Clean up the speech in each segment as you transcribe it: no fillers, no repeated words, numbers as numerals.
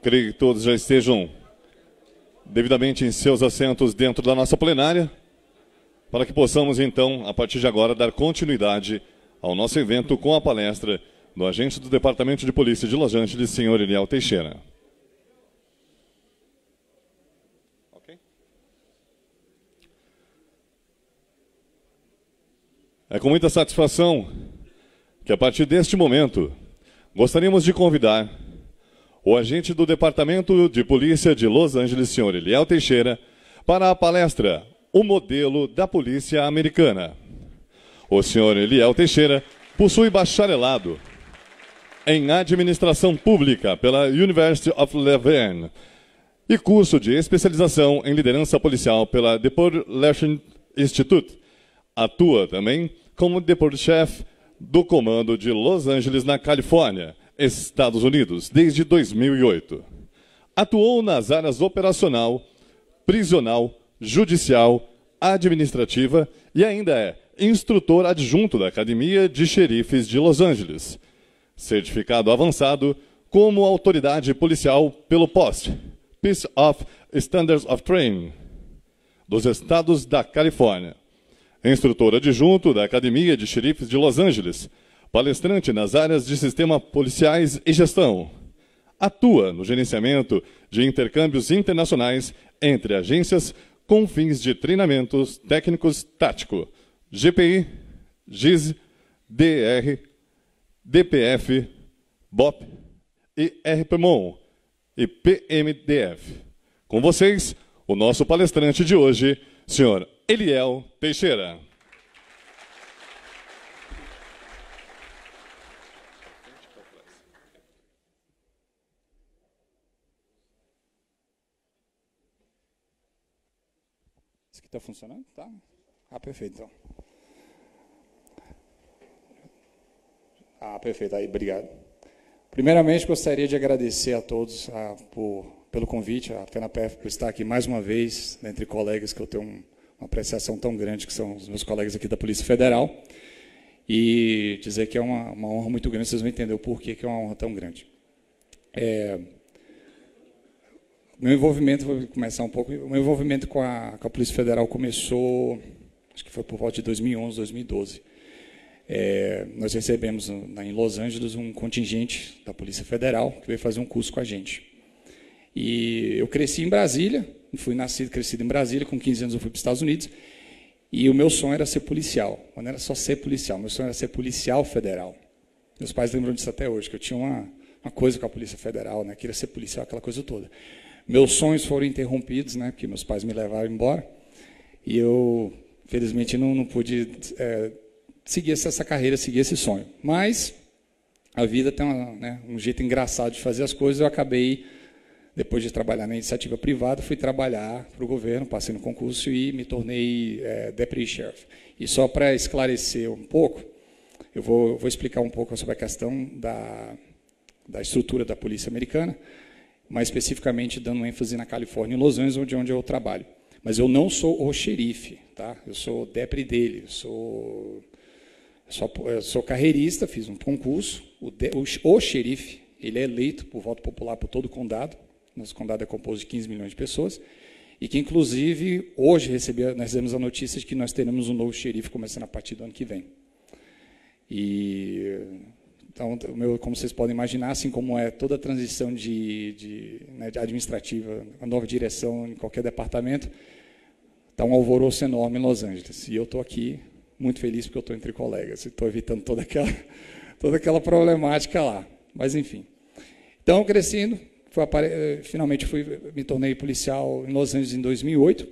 Creio que todos já estejam devidamente em seus assentos dentro da nossa plenária, para que possamos, então, a partir de agora, dar continuidade ao nosso evento com a palestra do agente do Departamento de Polícia de Los Angeles, senhor Eliel Teixeira. É com muita satisfação que, a partir deste momento, gostaríamos de convidar o agente do Departamento de Polícia de Los Angeles, senhor Eliel Teixeira, para a palestra O Modelo da Polícia Americana. O senhor Eliel Teixeira possui bacharelado em Administração Pública pela University of Louvain e curso de especialização em Liderança Policial pela DePaul Institute. Atua também como Departamento-chefe do Comando de Los Angeles, na Califórnia, Estados Unidos, desde 2008. Atuou nas áreas operacional, prisional, judicial, administrativa e ainda é instrutor adjunto da Academia de Xerifes de Los Angeles. Certificado avançado como autoridade policial pelo POST, Peace of Standards of Training, dos estados da Califórnia. Instrutor adjunto da Academia de Xerifes de Los Angeles, palestrante nas áreas de sistema policiais e gestão. Atua no gerenciamento de intercâmbios internacionais entre agências com fins de treinamentos técnicos tático, GPI, GIS, DR, DPF, BOP e RPMON e PMDF. Com vocês, o nosso palestrante de hoje, senhor Eliel Teixeira. Isso aqui está funcionando? Tá? Ah, perfeito, então. Ah, perfeito. Aí, obrigado. Primeiramente, gostaria de agradecer a todos pelo convite, a FENAPEF, por estar aqui mais uma vez, entre colegas que eu tenho uma apreciação tão grande, que são os meus colegas aqui da Polícia Federal, e dizer que é uma honra muito grande, vocês vão entender o porquê que é uma honra tão grande. Meu envolvimento, vou começar um pouco, o meu envolvimento com a Polícia Federal começou, acho que foi por volta de 2011, 2012. Nós recebemos em Los Angeles um contingente da Polícia Federal que veio fazer um curso com a gente. E eu cresci em Brasília, fui nascido e crescido em Brasília, com 15 anos eu fui para os Estados Unidos, e o meu sonho era ser policial. Não era só ser policial, meu sonho era ser policial federal. Meus pais lembram disso até hoje, que eu tinha uma coisa com a Polícia Federal, né, queria ser policial, aquela coisa toda. Meus sonhos foram interrompidos, né, porque meus pais me levaram embora, e eu, felizmente, não pude seguir essa carreira, seguir esse sonho. Mas a vida tem um jeito engraçado de fazer as coisas. Eu acabei, depois de trabalhar na iniciativa privada, fui trabalhar para o governo, passei no concurso e me tornei Deputy Sheriff. E só para esclarecer um pouco, eu vou explicar um pouco sobre a questão da estrutura da polícia americana, mais especificamente dando ênfase na Califórnia e Los Angeles, onde eu trabalho. Mas eu não sou o xerife, tá? Eu sou o deputy dele, eu sou carreirista, fiz um concurso. O xerife, ele é eleito por voto popular por todo o condado. Nosso condado é composto de 15 milhões de pessoas. E que, inclusive, hoje nós recebemos a notícia de que nós teremos um novo xerife começando a partir do ano que vem. Então, como vocês podem imaginar, assim como é toda a transição de administrativa, a nova direção em qualquer departamento, está um alvoroço enorme em Los Angeles. E eu estou aqui muito feliz porque eu estou entre colegas, estou evitando toda aquela problemática lá. Mas, enfim. Então, crescendo, finalmente me tornei policial em Los Angeles em 2008,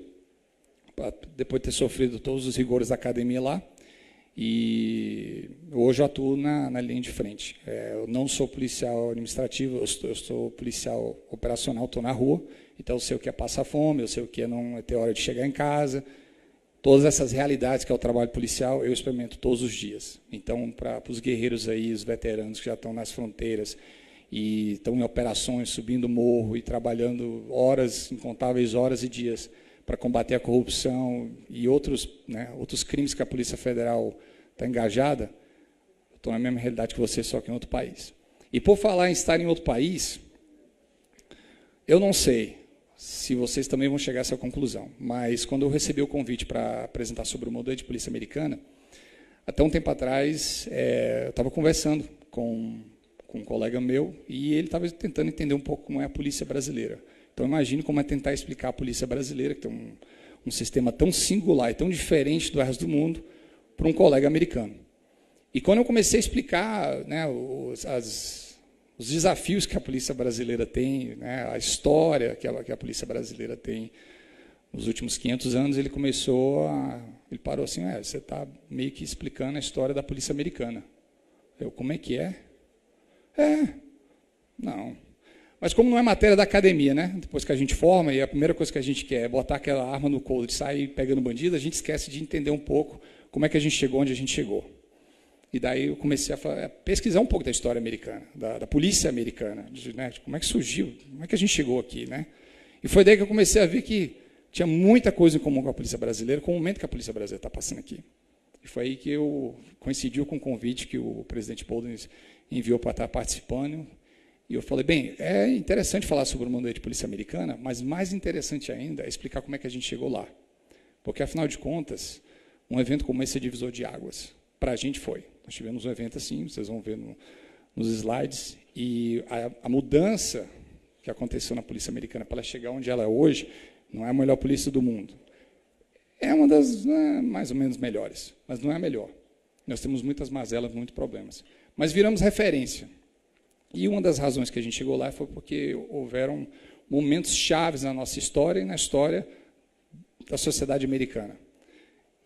depois de ter sofrido todos os rigores da academia lá. E hoje eu atuo na linha de frente. Eu não sou policial administrativo, eu sou policial operacional, estou na rua, então eu sei o que é passar fome, eu sei o que é não ter hora de chegar em casa. Todas essas realidades que é o trabalho policial, eu experimento todos os dias. Então, para os guerreiros aí, os veteranos que já estão nas fronteiras e estão em operações, subindo morro e trabalhando horas, incontáveis horas e dias, para combater a corrupção e outros crimes que a Polícia Federal está engajada, eu estou na mesma realidade que você, só que em outro país. E por falar em estar em outro país, Eu não sei se vocês também vão chegar a essa conclusão, mas quando eu recebi o convite para apresentar sobre o modelo de polícia americana, até um tempo atrás, eu estava conversando com um colega meu e ele estava tentando entender um pouco como é a polícia brasileira. Então, imagine como é tentar explicar a polícia brasileira, que tem um sistema tão singular e tão diferente do resto do mundo, para um colega americano. E quando eu comecei a explicar, né, os desafios que a polícia brasileira tem, né, a história que a polícia brasileira tem nos últimos 500 anos, ele parou assim, você está meio que explicando a história da polícia americana. Eu, como é que é? Não. Mas como não é matéria da academia, né? Depois que a gente forma e a primeira coisa que a gente quer é botar aquela arma no couro e sair pegando bandido, a gente esquece de entender um pouco como é que a gente chegou onde a gente chegou. E daí eu comecei a pesquisar um pouco da história americana, da polícia americana, né? Como é que surgiu, como é que a gente chegou aqui, né? E foi daí que eu comecei a ver que tinha muita coisa em comum com a polícia brasileira, com o momento que a polícia brasileira está passando aqui. E foi aí que eu coincidiu com o convite que o presidente Bolden enviou para estar participando. E eu falei, bem, é interessante falar sobre o modelo de polícia americana, mas mais interessante ainda é explicar como é que a gente chegou lá. Porque, afinal de contas, um evento como esse é divisor de águas. Para a gente foi. Nós tivemos um evento assim, vocês vão ver nos slides, e a mudança que aconteceu na polícia americana para ela chegar onde ela é hoje, não é a melhor polícia do mundo. É uma das mais ou menos melhores, mas não é a melhor. Nós temos muitas mazelas, muitos problemas. Mas viramos referência. E uma das razões que a gente chegou lá foi porque houveram momentos chaves na nossa história e na história da sociedade americana.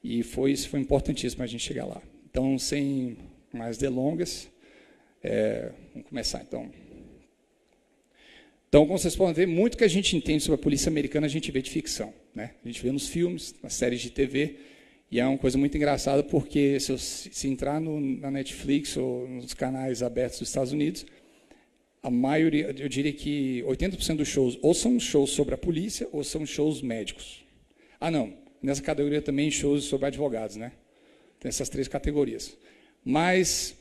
E isso foi importantíssimo para a gente chegar lá. Então, sem mais delongas, vamos começar, então. Então, como vocês podem ver, muito que a gente entende sobre a polícia americana, a gente vê de ficção, né? A gente vê nos filmes, nas séries de TV, e é uma coisa muito engraçada, porque se entrar na Netflix ou nos canais abertos dos Estados Unidos, a maioria, eu diria que 80% dos shows ou são shows sobre a polícia ou são shows médicos. Não, nessa categoria também shows sobre advogados, né? Tem essas 3 categorias. Mas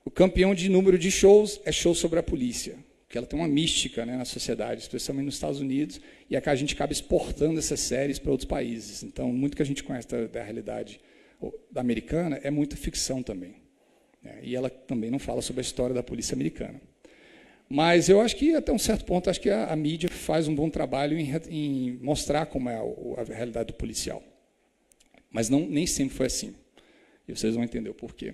o campeão de número de shows é show sobre a polícia, porque ela tem uma mística, né, na sociedade, especialmente nos Estados Unidos, e a gente acaba exportando essas séries para outros países. Então, muito que a gente conhece da realidade da americana é muita ficção também. Né? E ela também não fala sobre a história da polícia americana. Mas eu acho que, até um certo ponto, acho que a mídia faz um bom trabalho em mostrar como é a realidade do policial. Mas nem sempre foi assim. E vocês vão entender o porquê.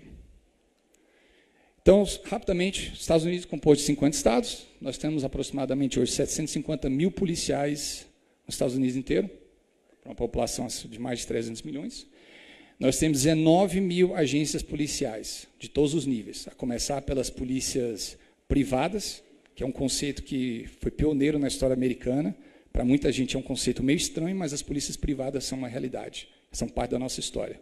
Então, rapidamente, os Estados Unidos compôs de 50 estados. Nós temos aproximadamente hoje 750 mil policiais nos Estados Unidos inteiro, para uma população de mais de 300 milhões. Nós temos 19 mil agências policiais, de todos os níveis, a começar pelas polícias privadas, que é um conceito que foi pioneiro na história americana. Para muita gente é um conceito meio estranho, mas as polícias privadas são uma realidade, são parte da nossa história.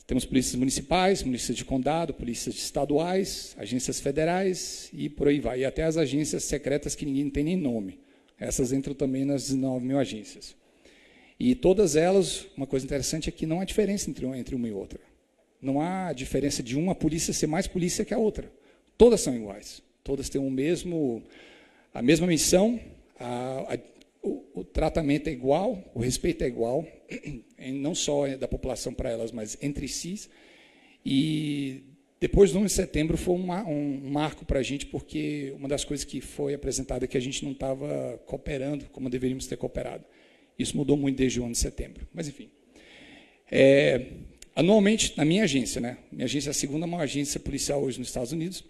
Temos polícias municipais, polícias de condado, polícias estaduais, agências federais e por aí vai. E até as agências secretas que ninguém tem nem nome. Essas entram também nas 19 mil agências. E todas elas, uma coisa interessante é que não há diferença entre uma e outra. Não há diferença de uma polícia ser mais polícia que a outra. Todas são iguais. Todas têm a mesma missão, o tratamento é igual, o respeito é igual, não só da população para elas, mas entre si. E depois do 11 de setembro foi um marco para a gente, porque uma das coisas que foi apresentada é que a gente não estava cooperando como deveríamos ter cooperado. Isso mudou muito desde o 11 de setembro. Mas, enfim. Anualmente, na minha agência, né? Minha agência é a segunda maior agência policial hoje nos Estados Unidos.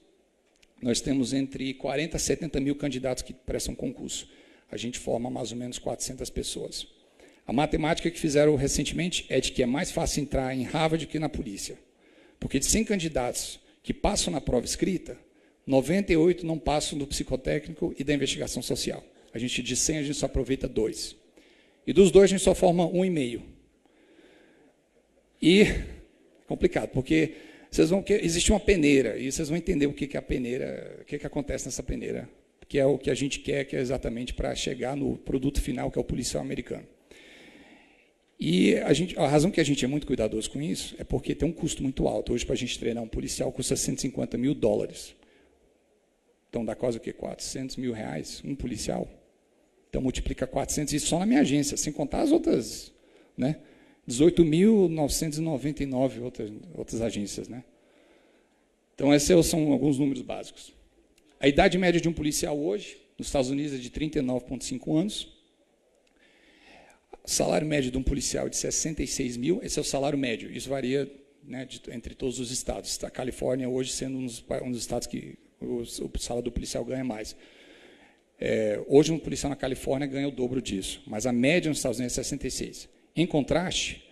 Nós temos entre 40 a 70 mil candidatos que prestam concurso. A gente forma mais ou menos 400 pessoas. A matemática que fizeram recentemente é de que é mais fácil entrar em Harvard do que na polícia. Porque de 100 candidatos que passam na prova escrita, 98 não passam do psicotécnico e da investigação social. De 100, a gente só aproveita 2. E dos 2, a gente só forma 1,5. E é complicado, porque existe uma peneira, e vocês vão entender o que é a peneira, o que acontece nessa peneira, que é o que a gente quer, que é exatamente para chegar no produto final, que é o policial americano. E a razão que a gente é muito cuidadoso com isso é porque tem um custo muito alto. Hoje, para a gente treinar um policial, custa $150 mil. Então, dá quase o quê? R$400 mil, um policial. Então, multiplica 400, isso só na minha agência, sem contar as outras, né? 18.999 outras agências, né? Então, esses são alguns números básicos. A idade média de um policial hoje, nos Estados Unidos, é de 39,5 anos. O salário médio de um policial é de 66 mil, esse é o salário médio. Isso varia, né, entre todos os estados. A Califórnia hoje sendo um dos estados que o salário do policial ganha mais. Hoje um policial na Califórnia ganha o dobro disso, mas a média nos Estados Unidos é 66. Em contraste,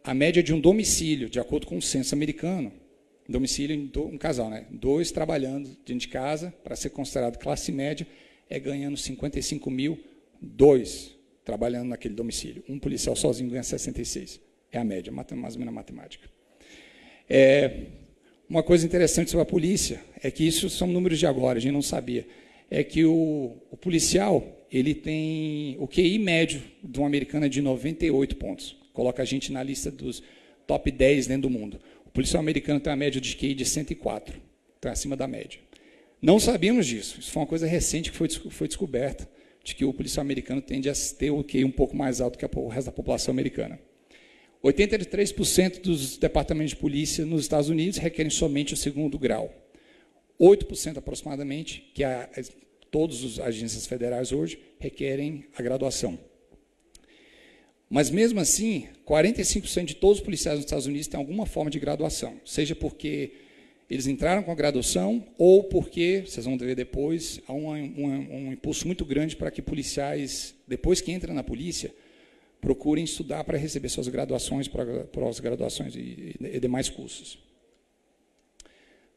a média de um domicílio, de acordo com o censo americano, domicílio, um casal, né, 2 trabalhando dentro de casa, para ser considerado classe média, é ganhando 55 mil, 2 trabalhando naquele domicílio. Um policial sozinho ganha 66. É a média, mais ou menos a matemática. Uma coisa interessante sobre a polícia é que isso são números de agora, a gente não sabia. É que o policial, ele tem o QI médio de um americano é de 98 pontos. Coloca a gente na lista dos top 10 dentro do mundo. O policial americano tem uma média de QI de 104, então é acima da média. Não sabíamos disso, isso foi uma coisa recente que foi descoberta, de que o policial americano tende a ter o QI um pouco mais alto que o resto da população americana. 83% dos departamentos de polícia nos Estados Unidos requerem somente o 2º grau. 8% aproximadamente, que todas as agências federais hoje, requerem a graduação. Mas, mesmo assim, 45% de todos os policiais nos Estados Unidos têm alguma forma de graduação, seja porque eles entraram com a graduação ou porque, vocês vão ver depois, há um impulso muito grande para que policiais, depois que entram na polícia, procurem estudar para receber suas graduações, pós-graduações e demais cursos.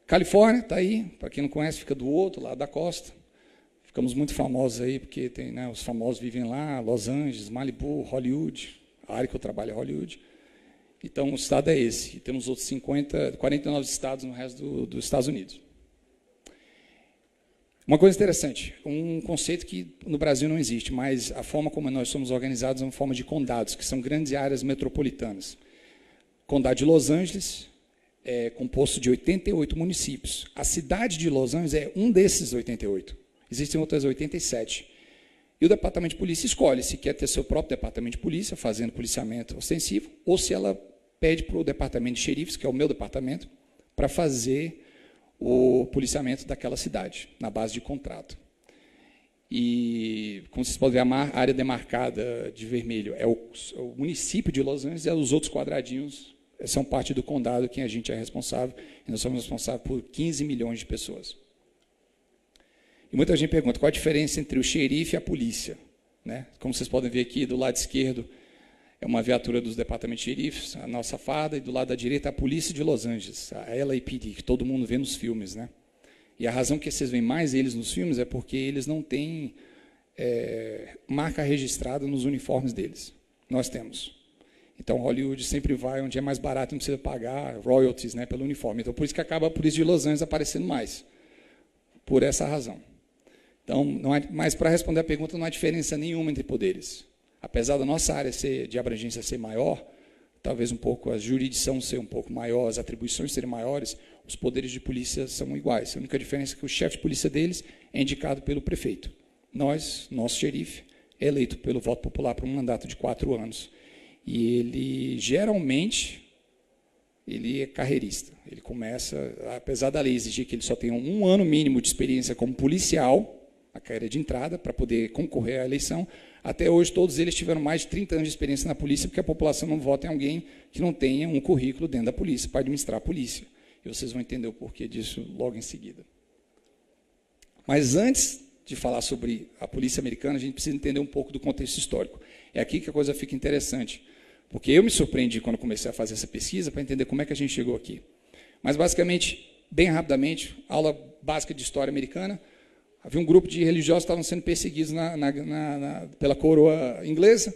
Califórnia está aí, para quem não conhece, fica do outro lado da costa. Ficamos muito famosos aí, porque tem, né, os famosos vivem lá, Los Angeles, Malibu, Hollywood, a área que eu trabalho é Hollywood. Então, o estado é esse. E temos outros 49 estados no resto dos Estados Unidos. Uma coisa interessante, um conceito que no Brasil não existe, mas a forma como nós somos organizados é uma forma de condados, que são grandes áreas metropolitanas. O condado de Los Angeles é composto de 88 municípios. A cidade de Los Angeles é um desses 88. Existem outras 87. E o departamento de polícia escolhe se quer ter seu próprio departamento de polícia, fazendo policiamento ostensivo, ou se ela pede para o departamento de xerifes, que é o meu departamento, para fazer o policiamento daquela cidade, na base de contrato. E, como vocês podem ver, a área demarcada de vermelho é o município de Los Angeles, e os outros quadradinhos são parte do condado, quem a gente é responsável, e nós somos responsáveis por 15 milhões de pessoas. E muita gente pergunta, qual a diferença entre o xerife e a polícia? Né? Como vocês podem ver aqui, do lado esquerdo é uma viatura dos departamentos de xerifes, a nossa farda, e do lado da direita a polícia de Los Angeles, a LAPD, que todo mundo vê nos filmes. Né? E a razão que vocês veem mais eles nos filmes é porque eles não têm marca registrada nos uniformes deles. Nós temos. Então, Hollywood sempre vai onde é mais barato, não precisa pagar royalties, né, pelo uniforme. Então, por isso que acaba a polícia de Los Angeles aparecendo mais. Por essa razão. Então, mas para responder a pergunta, não há diferença nenhuma entre poderes. Apesar da nossa área de abrangência ser maior, talvez um pouco a jurisdição ser um pouco maior, as atribuições serem maiores, os poderes de polícia são iguais. A única diferença é que o chefe de polícia deles é indicado pelo prefeito. Nosso xerife, é eleito pelo voto popular por um mandato de 4 anos. E ele, geralmente, ele é carreirista. Ele começa, apesar da lei exigir que ele só tenha 1 ano mínimo de experiência como policial, a carreira de entrada, para poder concorrer à eleição, até hoje todos eles tiveram mais de 30 anos de experiência na polícia, porque a população não vota em alguém que não tenha um currículo dentro da polícia, para administrar a polícia. E vocês vão entender o porquê disso logo em seguida. Mas antes de falar sobre a polícia americana, a gente precisa entender um pouco do contexto histórico. É aqui que a coisa fica interessante, porque eu me surpreendi quando comecei a fazer essa pesquisa para entender como é que a gente chegou aqui. Mas, basicamente, bem rapidamente, aula básica de história americana, havia um grupo de religiosos que estavam sendo perseguidos pela coroa inglesa,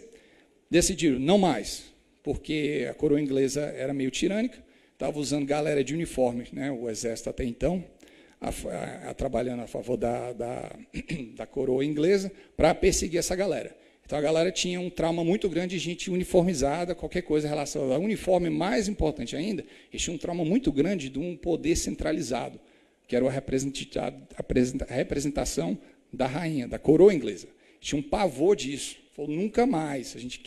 decidiram não mais, porque a coroa inglesa era meio tirânica, estava usando galera de uniforme, né, o exército até então, trabalhando a favor da coroa inglesa, para perseguir essa galera. Então, a galera tinha um trauma muito grande de gente uniformizada, qualquer coisa em relação ao uniforme, mais importante ainda, eles tinham um trauma muito grande de um poder centralizado, que era a representação da rainha, da coroa inglesa. Tinha um pavor disso. Falou, nunca mais, a gente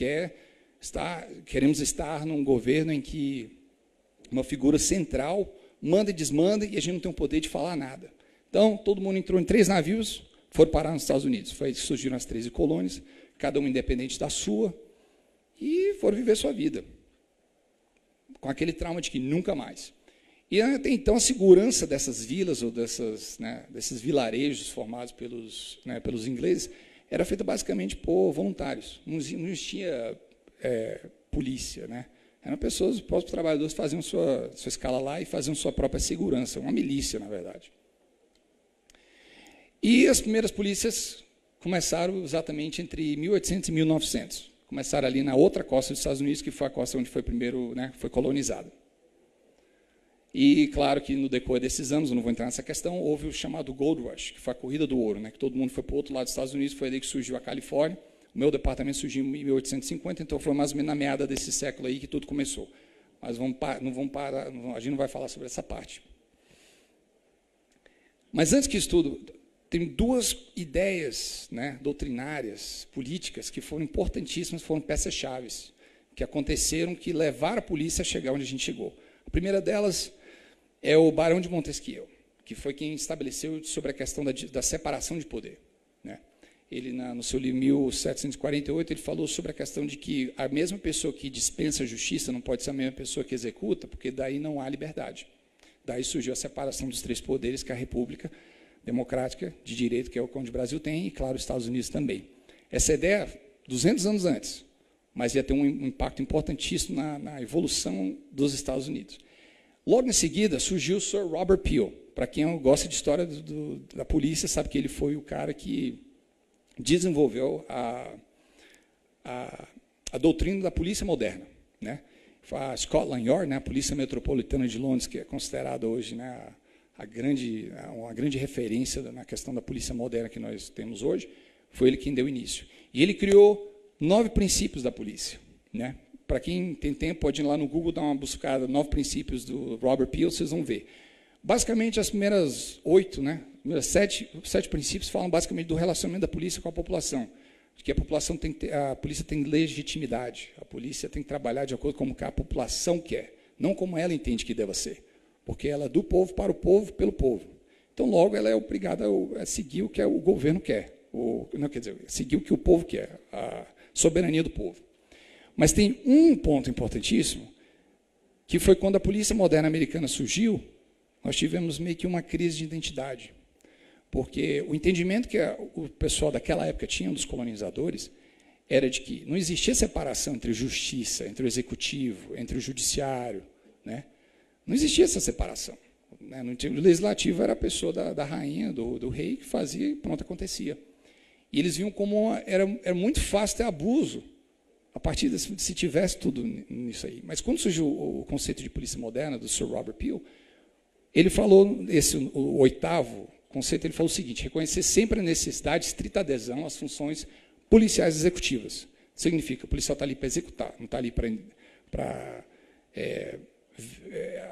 queremos estar num governo em que uma figura central manda e desmanda e a gente não tem o poder de falar nada. Então, todo mundo entrou em 3 navios, foram parar nos Estados Unidos. Foi aí que surgiram as 13 colônias, cada uma independente da sua, e foram viver sua vida, com aquele trauma de que nunca mais. E até então a segurança dessas vilas, ou desses vilarejos formados pelos ingleses, era feita basicamente por voluntários. Não existia polícia, né? Eram pessoas, os próprios trabalhadores faziam sua escala lá e faziam sua própria segurança, uma milícia, na verdade. E as primeiras polícias começaram exatamente entre 1800 e 1900. Começaram ali na outra costa dos Estados Unidos, que foi a costa onde foi primeiro, foi colonizada. E, claro, que no decorrer desses anos, eu não vou entrar nessa questão, houve o chamado Gold Rush, que foi a corrida do ouro, que todo mundo foi para o outro lado dos Estados Unidos, foi daí que surgiu a Califórnia. O meu departamento surgiu em 1850, então foi mais ou menos na meada desse século aí que tudo começou. Mas não vamos parar, a gente não vai falar sobre essa parte. Mas antes que isso tudo, tem 2 ideias doutrinárias, políticas, que foram importantíssimas, foram peças-chave, que aconteceram, que levaram a polícia a chegar onde a gente chegou. A primeira delas é o Barão de Montesquieu, que foi quem estabeleceu sobre a questão da separação de poder. Ele, no seu livro 1748, ele falou sobre a questão de que a mesma pessoa que dispensa a justiça não pode ser a mesma pessoa que executa, porque daí não há liberdade. Daí surgiu a separação dos 3 poderes que a República Democrática de Direito, que é o que o Brasil tem, e, claro, os Estados Unidos também. Essa ideia, 200 anos antes, mas ia ter um impacto importantíssimo na evolução dos Estados Unidos. Logo em seguida, surgiu o Sir Robert Peel. Para quem gosta de história da polícia, sabe que ele foi o cara que desenvolveu a doutrina da polícia moderna. A Scotland Yard, a Polícia Metropolitana de Londres, que é considerada hoje uma grande referência na questão da polícia moderna que nós temos hoje, foi ele quem deu início. E ele criou 9 princípios da polícia. Para quem tem tempo, pode ir lá no Google dar uma buscada, 9 princípios do Robert Peel, vocês vão ver. Basicamente, as primeiras 8, sete princípios falam basicamente do relacionamento da polícia com a população. Que a polícia tem legitimidade, a polícia tem que trabalhar de acordo com o que a população quer, não como ela entende que deva ser, porque ela é do povo, para o povo, pelo povo. Então, logo, ela é obrigada a seguir o que o governo quer, seguir o que o povo quer, a soberania do povo. Mas tem um ponto importantíssimo, que foi quando a polícia moderna americana surgiu, nós tivemos meio que uma crise de identidade. Porque o entendimento que o pessoal daquela época tinha, dos colonizadores, era de que não existia separação entre justiça, entre o executivo, entre o judiciário. Não existia essa separação. O legislativo era a pessoa da rainha, do rei, que fazia e pronto, acontecia. E eles viam como era muito fácil ter abuso, a partir se tivesse tudo nisso aí. Mas quando surgiu o conceito de polícia moderna, do Sir Robert Peel, ele falou, o 8º conceito, ele falou o seguinte: reconhecer sempre a necessidade de estrita adesão às funções policiais executivas. Significa que o policial está ali para executar, não está ali para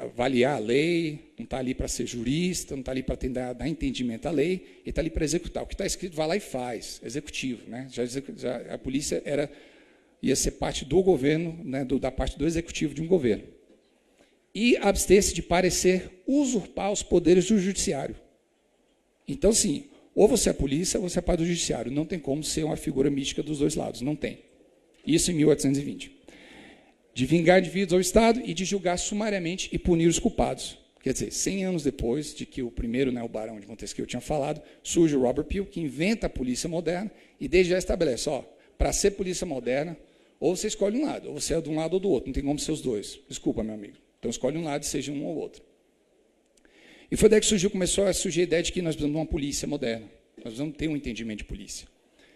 avaliar a lei, não está ali para ser jurista, não está ali para dar entendimento à lei, ele está ali para executar. O que está escrito, vai lá e faz, executivo. Já a polícia ia ser parte do governo, da parte do executivo de um governo. E abster-se de parecer usurpar os poderes do judiciário. Então, sim, ou você é polícia ou você é parte do judiciário. Não tem como ser uma figura mística dos 2 lados, não tem. Isso em 1820. De vingar indivíduos ao Estado e de julgar sumariamente e punir os culpados. Quer dizer, 100 anos depois de que o primeiro, o Barão de Montesquieu, tinha falado, surge o Robert Peel, que inventa a polícia moderna e desde já estabelece, para ser polícia moderna, ou você escolhe um lado, ou você é de um lado ou do outro, não tem como ser os 2. Desculpa, meu amigo. Então, escolhe um lado e seja um ou outro. E foi daí que começou a surgir a ideia de que nós precisamos de uma polícia moderna. Nós precisamos ter um entendimento de polícia.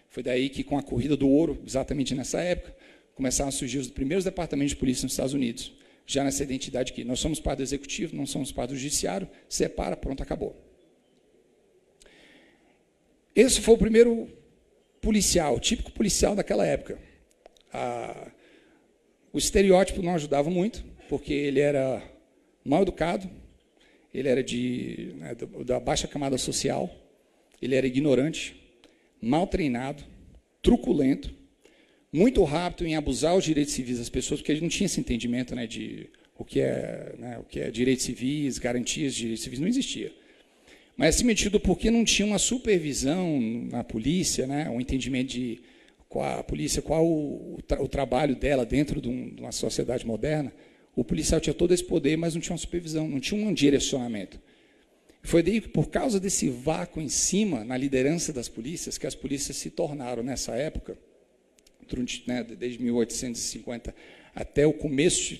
Foi daí que, com a corrida do ouro, exatamente nessa época, começaram a surgir os primeiros departamentos de polícia nos Estados Unidos, já nessa identidade que nós somos parte do executivo, não somos parte do judiciário, separa, pronto, acabou. Esse foi o primeiro policial, o típico policial daquela época. O estereótipo não ajudava muito, porque ele era mal educado, ele era da baixa camada social, ele era ignorante, mal treinado, truculento, muito rápido em abusar os direitos civis das pessoas, porque ele não tinha esse entendimento, né, de o que é direitos civis, garantias de direitos civis, não existia. Mas, acima de tudo, porque não tinha uma supervisão na polícia, né, um entendimento de qual a polícia, qual o trabalho dela dentro de uma sociedade moderna, o policial tinha todo esse poder, mas não tinha uma supervisão, não tinha um direcionamento. Foi daí que, por causa desse vácuo em cima, na liderança das polícias, que as polícias se tornaram, nessa época, desde 1850 até o começo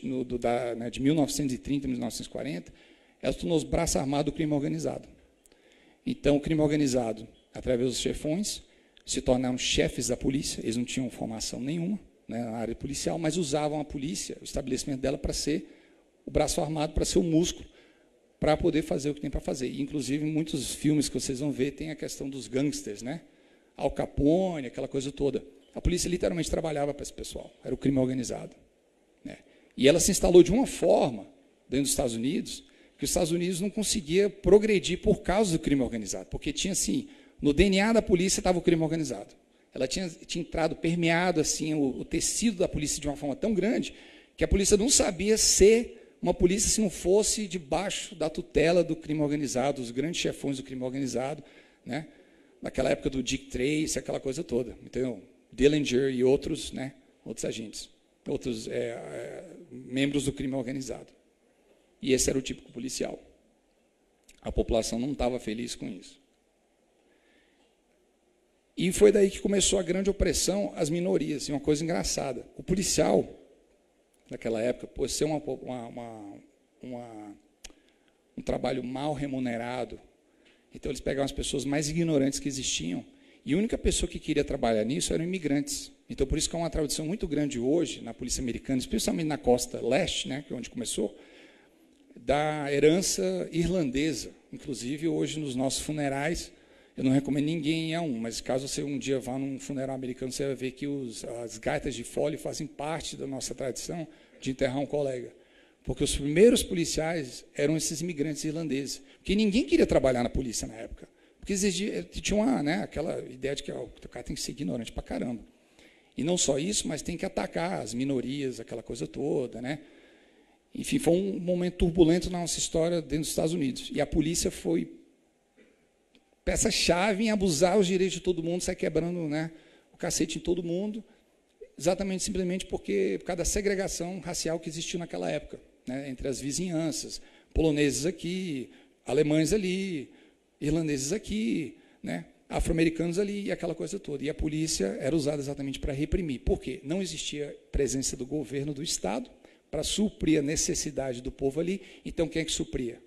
de 1930, 1940, elas tornou os braços armados do crime organizado. Então, o crime organizado, através dos chefões, se tornaram chefes da polícia, eles não tinham formação nenhuma, né, na área policial, mas usavam a polícia, o estabelecimento dela, para ser o braço armado, para ser o músculo, para poder fazer o que tem para fazer. E, inclusive, em muitos filmes que vocês vão ver, tem a questão dos gangsters, né? Al Capone, aquela coisa toda. A polícia literalmente trabalhava para esse pessoal, era o crime organizado, né? E ela se instalou de uma forma, dentro dos Estados Unidos, que os Estados Unidos não conseguia progredir por causa do crime organizado, porque tinha, assim, no DNA da polícia estava o crime organizado. Ela tinha entrado, permeado assim, o tecido da polícia de uma forma tão grande que a polícia não sabia ser uma polícia se não fosse debaixo da tutela do crime organizado, os grandes chefões do crime organizado, né? Naquela época do Dick Tracy, aquela coisa toda. Então, Dillinger e outros, né, outros agentes, outros membros do crime organizado. E esse era o típico policial. A população não estava feliz com isso. E foi daí que começou a grande opressão às minorias. E uma coisa engraçada, o policial, naquela época, por ser um trabalho mal remunerado, então eles pegavam as pessoas mais ignorantes que existiam, e a única pessoa que queria trabalhar nisso eram imigrantes. Então, por isso que há uma tradição muito grande hoje, na polícia americana, especialmente na costa leste, né, que é onde começou, da herança irlandesa. Inclusive, hoje, nos nossos funerais, eu não recomendo ninguém ir a um, mas caso você um dia vá num funeral americano, você vai ver que as gaitas de fole fazem parte da nossa tradição de enterrar um colega. Porque os primeiros policiais eram esses imigrantes irlandeses. Porque ninguém queria trabalhar na polícia na época. Porque tinha aquela ideia de que o cara tem que ser ignorante pra caramba. E não só isso, mas tem que atacar as minorias, aquela coisa toda, né? Enfim, foi um momento turbulento na nossa história dentro dos Estados Unidos. E a polícia foi peça-chave em abusar os direitos de todo mundo, sair quebrando, né, o cacete em todo mundo, exatamente, simplesmente por causa da segregação racial que existiu naquela época, né, entre as vizinhanças, poloneses aqui, alemães ali, irlandeses aqui, né, afro-americanos ali, e aquela coisa toda. E a polícia era usada exatamente para reprimir. Por quê? Não existia presença do governo do Estado para suprir a necessidade do povo ali. Então, quem é que supria?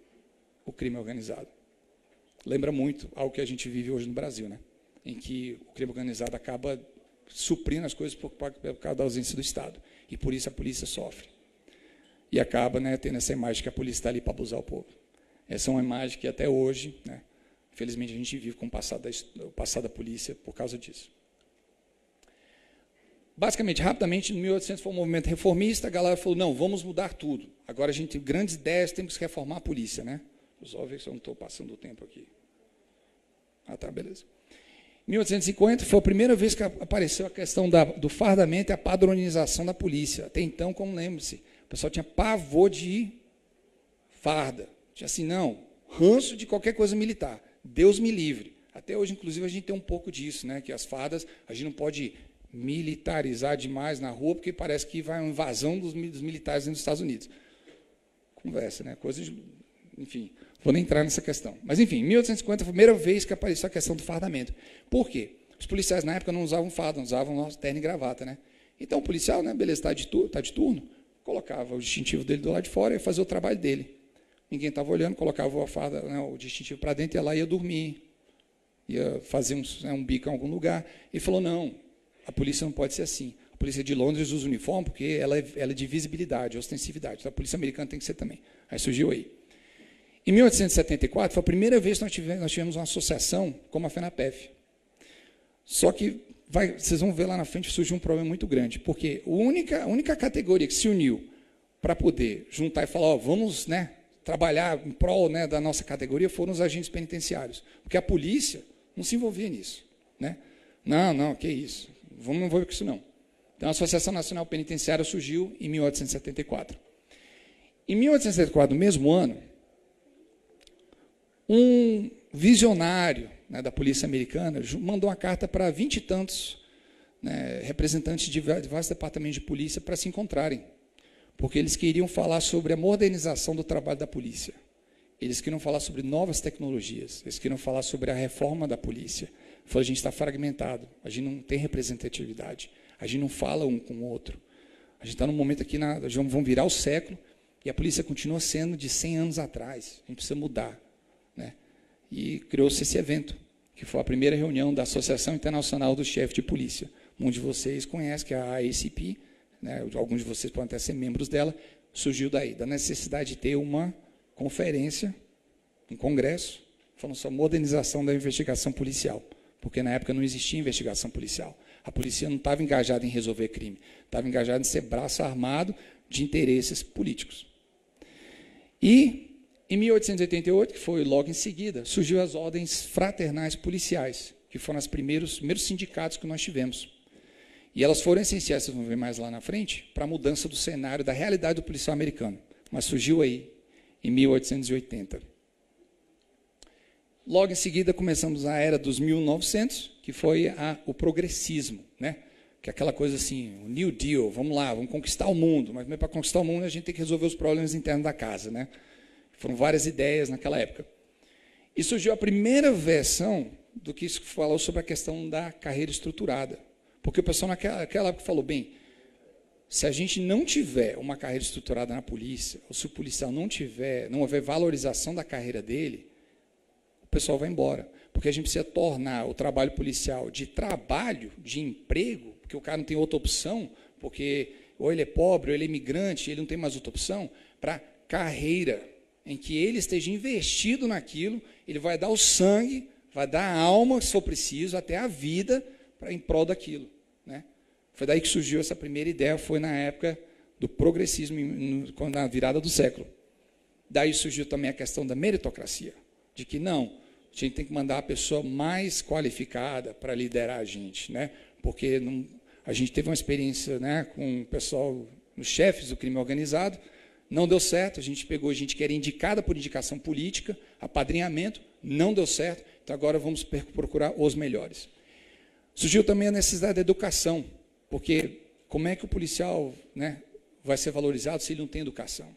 O crime organizado. Lembra muito ao que a gente vive hoje no Brasil, né? Em que o crime organizado acaba suprindo as coisas por causa da ausência do Estado. E por isso a polícia sofre. E acaba, né, tendo essa imagem que a polícia está ali para abusar o povo. Essa é uma imagem que até hoje, né, infelizmente, a gente vive com o passado da polícia por causa disso. Basicamente, rapidamente, em 1800 foi um movimento reformista, a galera falou, não, vamos mudar tudo. Agora a gente tem grandes ideias, temos que reformar a polícia, né? Só ver se eu não estou passando o tempo aqui. Ah, tá, beleza. Em 1850 foi a primeira vez que apareceu a questão do fardamento e a padronização da polícia. Até então, como lembre-se, o pessoal tinha pavor de farda. Tinha assim, não, ranço de qualquer coisa militar. Deus me livre. Até hoje, inclusive, a gente tem um pouco disso, né? Que as fardas, a gente não pode militarizar demais na rua, porque parece que vai uma invasão dos militares nos Estados Unidos. Conversa, né? Coisa de... Enfim, vou nem entrar nessa questão. Mas, enfim, em 1850 foi a primeira vez que apareceu a questão do fardamento. Por quê? Os policiais, na época, não usavam farda, não usavam nosso terno e gravata, né? Então, o policial, né, beleza, está de turno, colocava o distintivo dele do lado de fora e fazia o trabalho dele. Ninguém estava olhando, colocava a farda, né, o distintivo para dentro, ia lá e ia dormir. Ia fazer um bico em algum lugar. Ele falou, não, a polícia não pode ser assim. A polícia de Londres usa uniforme porque ela é de visibilidade, ostensividade. Então, a polícia americana tem que ser também. Aí surgiu aí. Em 1874, foi a primeira vez que nós tivemos uma associação como a FENAPEF. Só que, vocês vão ver lá na frente, surgiu um problema muito grande, porque a única categoria que se uniu para poder juntar e falar, ó, vamos, né, trabalhar em prol, né, da nossa categoria foram os agentes penitenciários, porque a polícia não se envolvia nisso. Né? Não, que isso, vamos envolver com isso não. Então, a Associação Nacional Penitenciária surgiu em 1874. Em 1874, no mesmo ano, um visionário, né, da polícia americana mandou uma carta para 20 e tantos, né, representantes de vários departamentos de polícia para se encontrarem, porque eles queriam falar sobre a modernização do trabalho da polícia. Eles queriam falar sobre novas tecnologias, eles queriam falar sobre a reforma da polícia. Falou, a gente está fragmentado, a gente não tem representatividade, a gente não fala um com o outro. A gente está num momento aqui, vamos virar o século, e a polícia continua sendo de 100 anos atrás. A gente precisa mudar. Né? E criou-se esse evento, que foi a primeira reunião da Associação Internacional dos Chefes de Polícia. Um de vocês conhece, que é a AACP, né? Alguns de vocês podem até ser membros dela, surgiu daí, da necessidade de ter uma conferência, um congresso, falando sobre a modernização da investigação policial, porque na época não existia investigação policial. A polícia não estava engajada em resolver crime, estava engajada em ser braço armado de interesses políticos. E, em 1888, que foi logo em seguida, surgiu as ordens fraternais policiais, que foram os primeiros sindicatos que nós tivemos. E elas foram essenciais, vocês vão ver mais lá na frente, para a mudança do cenário, da realidade do policial americano. Mas surgiu aí, em 1880. Logo em seguida, começamos a era dos 1900, que foi o progressismo, né? Que é aquela coisa assim, o New Deal, vamos lá, vamos conquistar o mundo, mas para conquistar o mundo a gente tem que resolver os problemas internos da casa. Né? Foram várias ideias naquela época. E surgiu a primeira versão do que falou sobre a questão da carreira estruturada. Porque o pessoal naquela época falou, bem, se a gente não tiver uma carreira estruturada na polícia, ou se o policial não houver valorização da carreira dele, o pessoal vai embora. Porque a gente precisa tornar o trabalho policial de trabalho, de emprego, porque o cara não tem outra opção, porque ou ele é pobre, ou ele é imigrante, ele não tem mais outra opção, para carreira, em que ele esteja investido naquilo, ele vai dar o sangue, vai dar a alma, se for preciso, até a vida, em prol daquilo. Né? Foi daí que surgiu essa primeira ideia, foi na época do progressismo, na virada do século. Daí surgiu também a questão da meritocracia, de que não, a gente tem que mandar a pessoa mais qualificada para liderar a gente, né? Porque a gente teve uma experiência, né, com o pessoal, os chefes do crime organizado, não deu certo, a gente pegou gente que era indicada por indicação política, apadrinhamento, não deu certo, então agora vamos procurar os melhores. Surgiu também a necessidade da educação, porque como é que o policial, né, vai ser valorizado se ele não tem educação?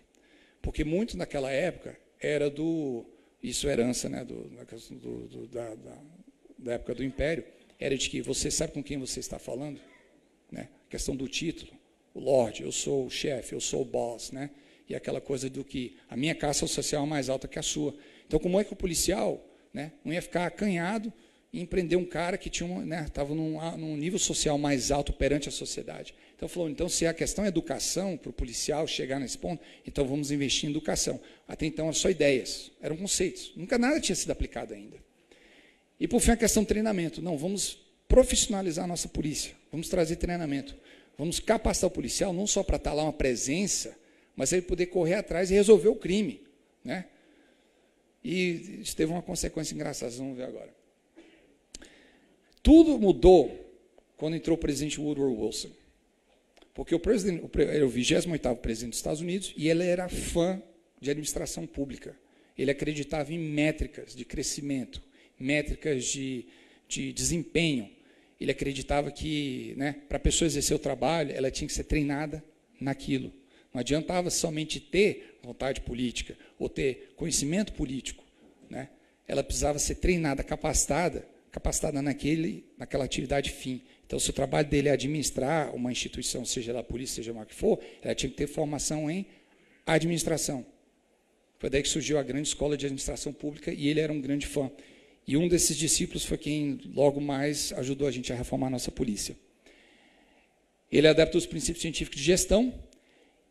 Porque muito naquela época era isso é herança, né, da época do Império, era de que você sabe com quem você está falando, né? A questão do título, o Lorde, eu sou o chefe, eu sou o boss, né? E aquela coisa do que a minha classe social é mais alta que a sua. Então, como é que o policial, né, não ia ficar acanhado em prender um cara que estava num nível social mais alto perante a sociedade? Então, falou, então, se a questão é educação, para o policial chegar nesse ponto, então vamos investir em educação. Até então, eram só ideias, eram conceitos. Nunca nada tinha sido aplicado ainda. E, por fim, a questão do treinamento. Não, vamos profissionalizar a nossa polícia, vamos trazer treinamento. Vamos capacitar o policial, não só para estar lá uma presença, mas ele poder correr atrás e resolver o crime. Né? E isso teve uma consequência engraçada, vocês vão ver agora. Tudo mudou quando entrou o presidente Woodrow Wilson. Porque ele era o 28º presidente dos Estados Unidos e ele era fã de administração pública. Ele acreditava em métricas de crescimento, métricas de desempenho. Ele acreditava que, né, para a pessoa exercer o trabalho, ela tinha que ser treinada naquilo. Não adiantava somente ter vontade política ou ter conhecimento político. Né? Ela precisava ser treinada, capacitada naquela atividade fim. Então, se o trabalho dele é administrar uma instituição, seja ela a polícia, seja lá o que for, ela tinha que ter formação em administração. Foi daí que surgiu a grande escola de administração pública e ele era um grande fã. E um desses discípulos foi quem logo mais ajudou a gente a reformar a nossa polícia. Ele é adepto dos princípios científicos de gestão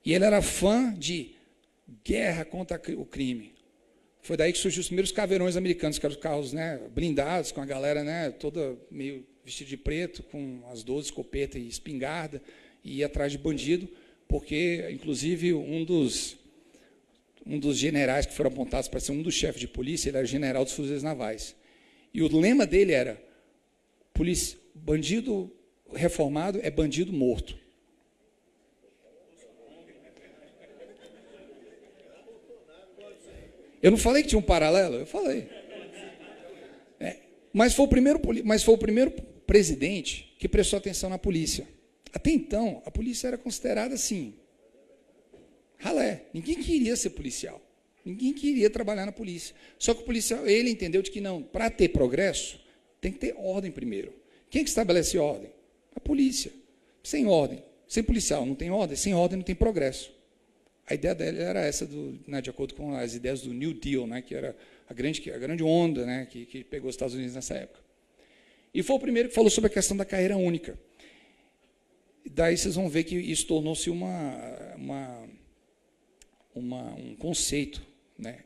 e ele era fã de guerra contra o crime. Foi daí que surgiu os primeiros caveirões americanos, que eram os carros, né, blindados, com a galera, né, toda meio vestida de preto, com as 12 escopeta e espingarda, e ia atrás de bandido, porque, inclusive, um dos generais que foram apontados para ser um dos chefes de polícia, ele era general dos Fuzileiros Navais. E o lema dele era: bandido reformado é bandido morto. Eu não falei que tinha um paralelo? Eu falei. Mas foi o primeiro presidente que prestou atenção na polícia. Até então, a polícia era considerada assim, ralé. Ninguém queria ser policial. Ninguém queria trabalhar na polícia. Só que o policial, ele entendeu de que não, para ter progresso, tem que ter ordem primeiro. Quem é que estabelece ordem? A polícia. Sem ordem, sem policial não tem ordem, sem ordem não tem progresso. A ideia dele era essa, de acordo com as ideias do New Deal, que era a grande onda, que pegou os Estados Unidos nessa época. E foi o primeiro que falou sobre a questão da carreira única. Daí vocês vão ver que isso tornou-se um conceito,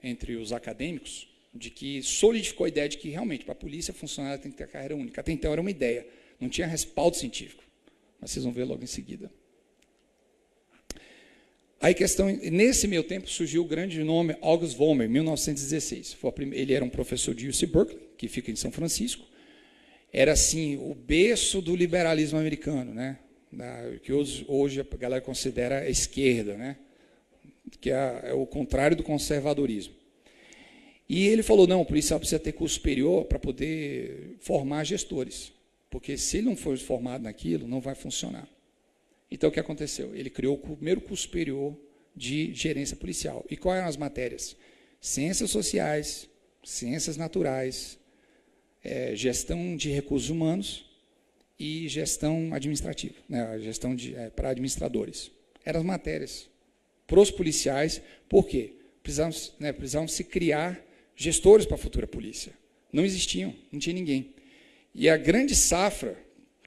entre os acadêmicos, de que solidificou a ideia de que realmente para a polícia funcionar tem que ter carreira única. Até então era uma ideia, não tinha respaldo científico. Mas vocês vão ver logo em seguida. Aí nesse meio tempo surgiu o grande nome August Vollmer, 1916. Ele era um professor de UC Berkeley, que fica em São Francisco. Era assim o berço do liberalismo americano, que hoje a galera considera a esquerda, que é o contrário do conservadorismo. E ele falou: não, o policial precisa ter curso superior para poder formar gestores, porque se ele não for formado naquilo, não vai funcionar. Então, o que aconteceu? Ele criou o primeiro curso superior de gerência policial. E quais eram as matérias? Ciências sociais, ciências naturais, gestão de recursos humanos e gestão administrativa, gestão para administradores. Eram as matérias para os policiais. Por quê? Precisavam se criar gestores para a futura polícia. Não existiam, não tinha ninguém. E a grande safra,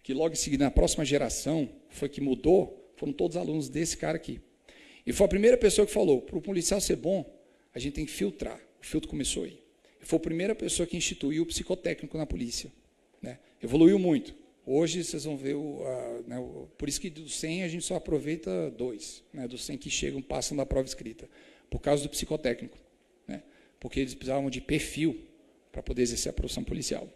que logo em seguida, na próxima geração, foi que mudou, foram todos alunos desse cara aqui. E foi a primeira pessoa que falou: para o policial ser bom, a gente tem que filtrar. O filtro começou aí. E foi a primeira pessoa que instituiu o psicotécnico na polícia. Evoluiu muito. Hoje, vocês vão ver, por isso que do 100 a gente só aproveita 2. Dos 100 que chegam, passam da prova escrita. Por causa do psicotécnico. Porque eles precisavam de perfil para poder exercer a profissão policial.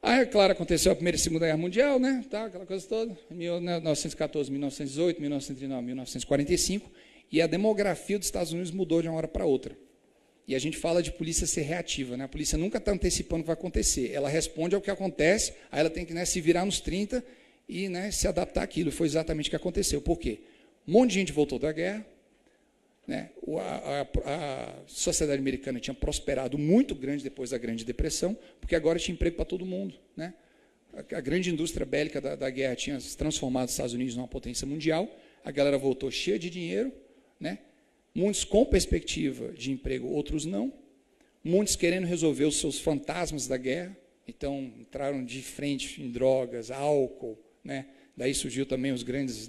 Aí, claro, aconteceu a Primeira e Segunda Guerra Mundial, aquela coisa toda, 1914, 1918, 1939, 1945, e a demografia dos Estados Unidos mudou de uma hora para outra. E a gente fala de polícia ser reativa, A polícia nunca está antecipando o que vai acontecer, ela responde ao que acontece, aí ela tem que se virar nos 30 e se adaptar àquilo. Foi exatamente o que aconteceu. Por quê? Um monte de gente voltou da guerra, a sociedade americana tinha prosperado muito grande depois da Grande Depressão, porque agora tinha emprego para todo mundo. A grande indústria bélica da guerra tinha se transformado os Estados Unidos numa potência mundial, a galera voltou cheia de dinheiro, muitos com perspectiva de emprego, outros não, muitos querendo resolver os seus fantasmas da guerra, então entraram de frente em drogas, álcool, daí surgiu também os grandes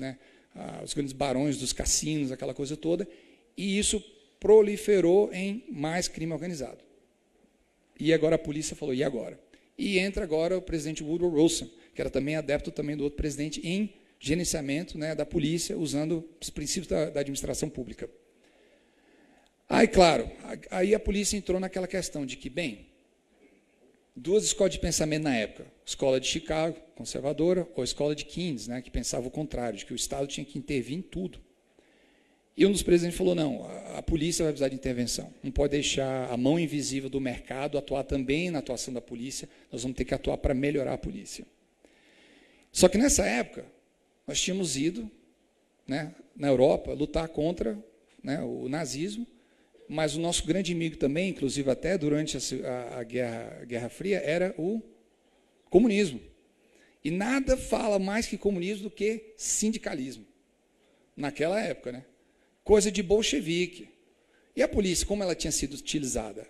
barões dos cassinos, aquela coisa toda. E isso proliferou em mais crime organizado. E agora a polícia falou: e agora? E entra agora o presidente Woodrow Wilson, que era também adepto também do outro presidente em gerenciamento da polícia, usando os princípios da administração pública. Aí, claro, aí a polícia entrou naquela questão de que, duas escolas de pensamento na época, escola de Chicago, conservadora, ou a escola de Keynes, que pensava o contrário, de que o Estado tinha que intervir em tudo. E um dos presidentes falou: não, a polícia vai precisar de intervenção. Não pode deixar a mão invisível do mercado atuar também na atuação da polícia. Nós vamos ter que atuar para melhorar a polícia. Só que nessa época, nós tínhamos ido, na Europa, lutar contra o nazismo, mas o nosso grande inimigo também, inclusive até durante a Guerra Fria, era o comunismo. E nada fala mais que comunismo do que sindicalismo. Naquela época, coisa de bolchevique. E a polícia, como ela tinha sido utilizada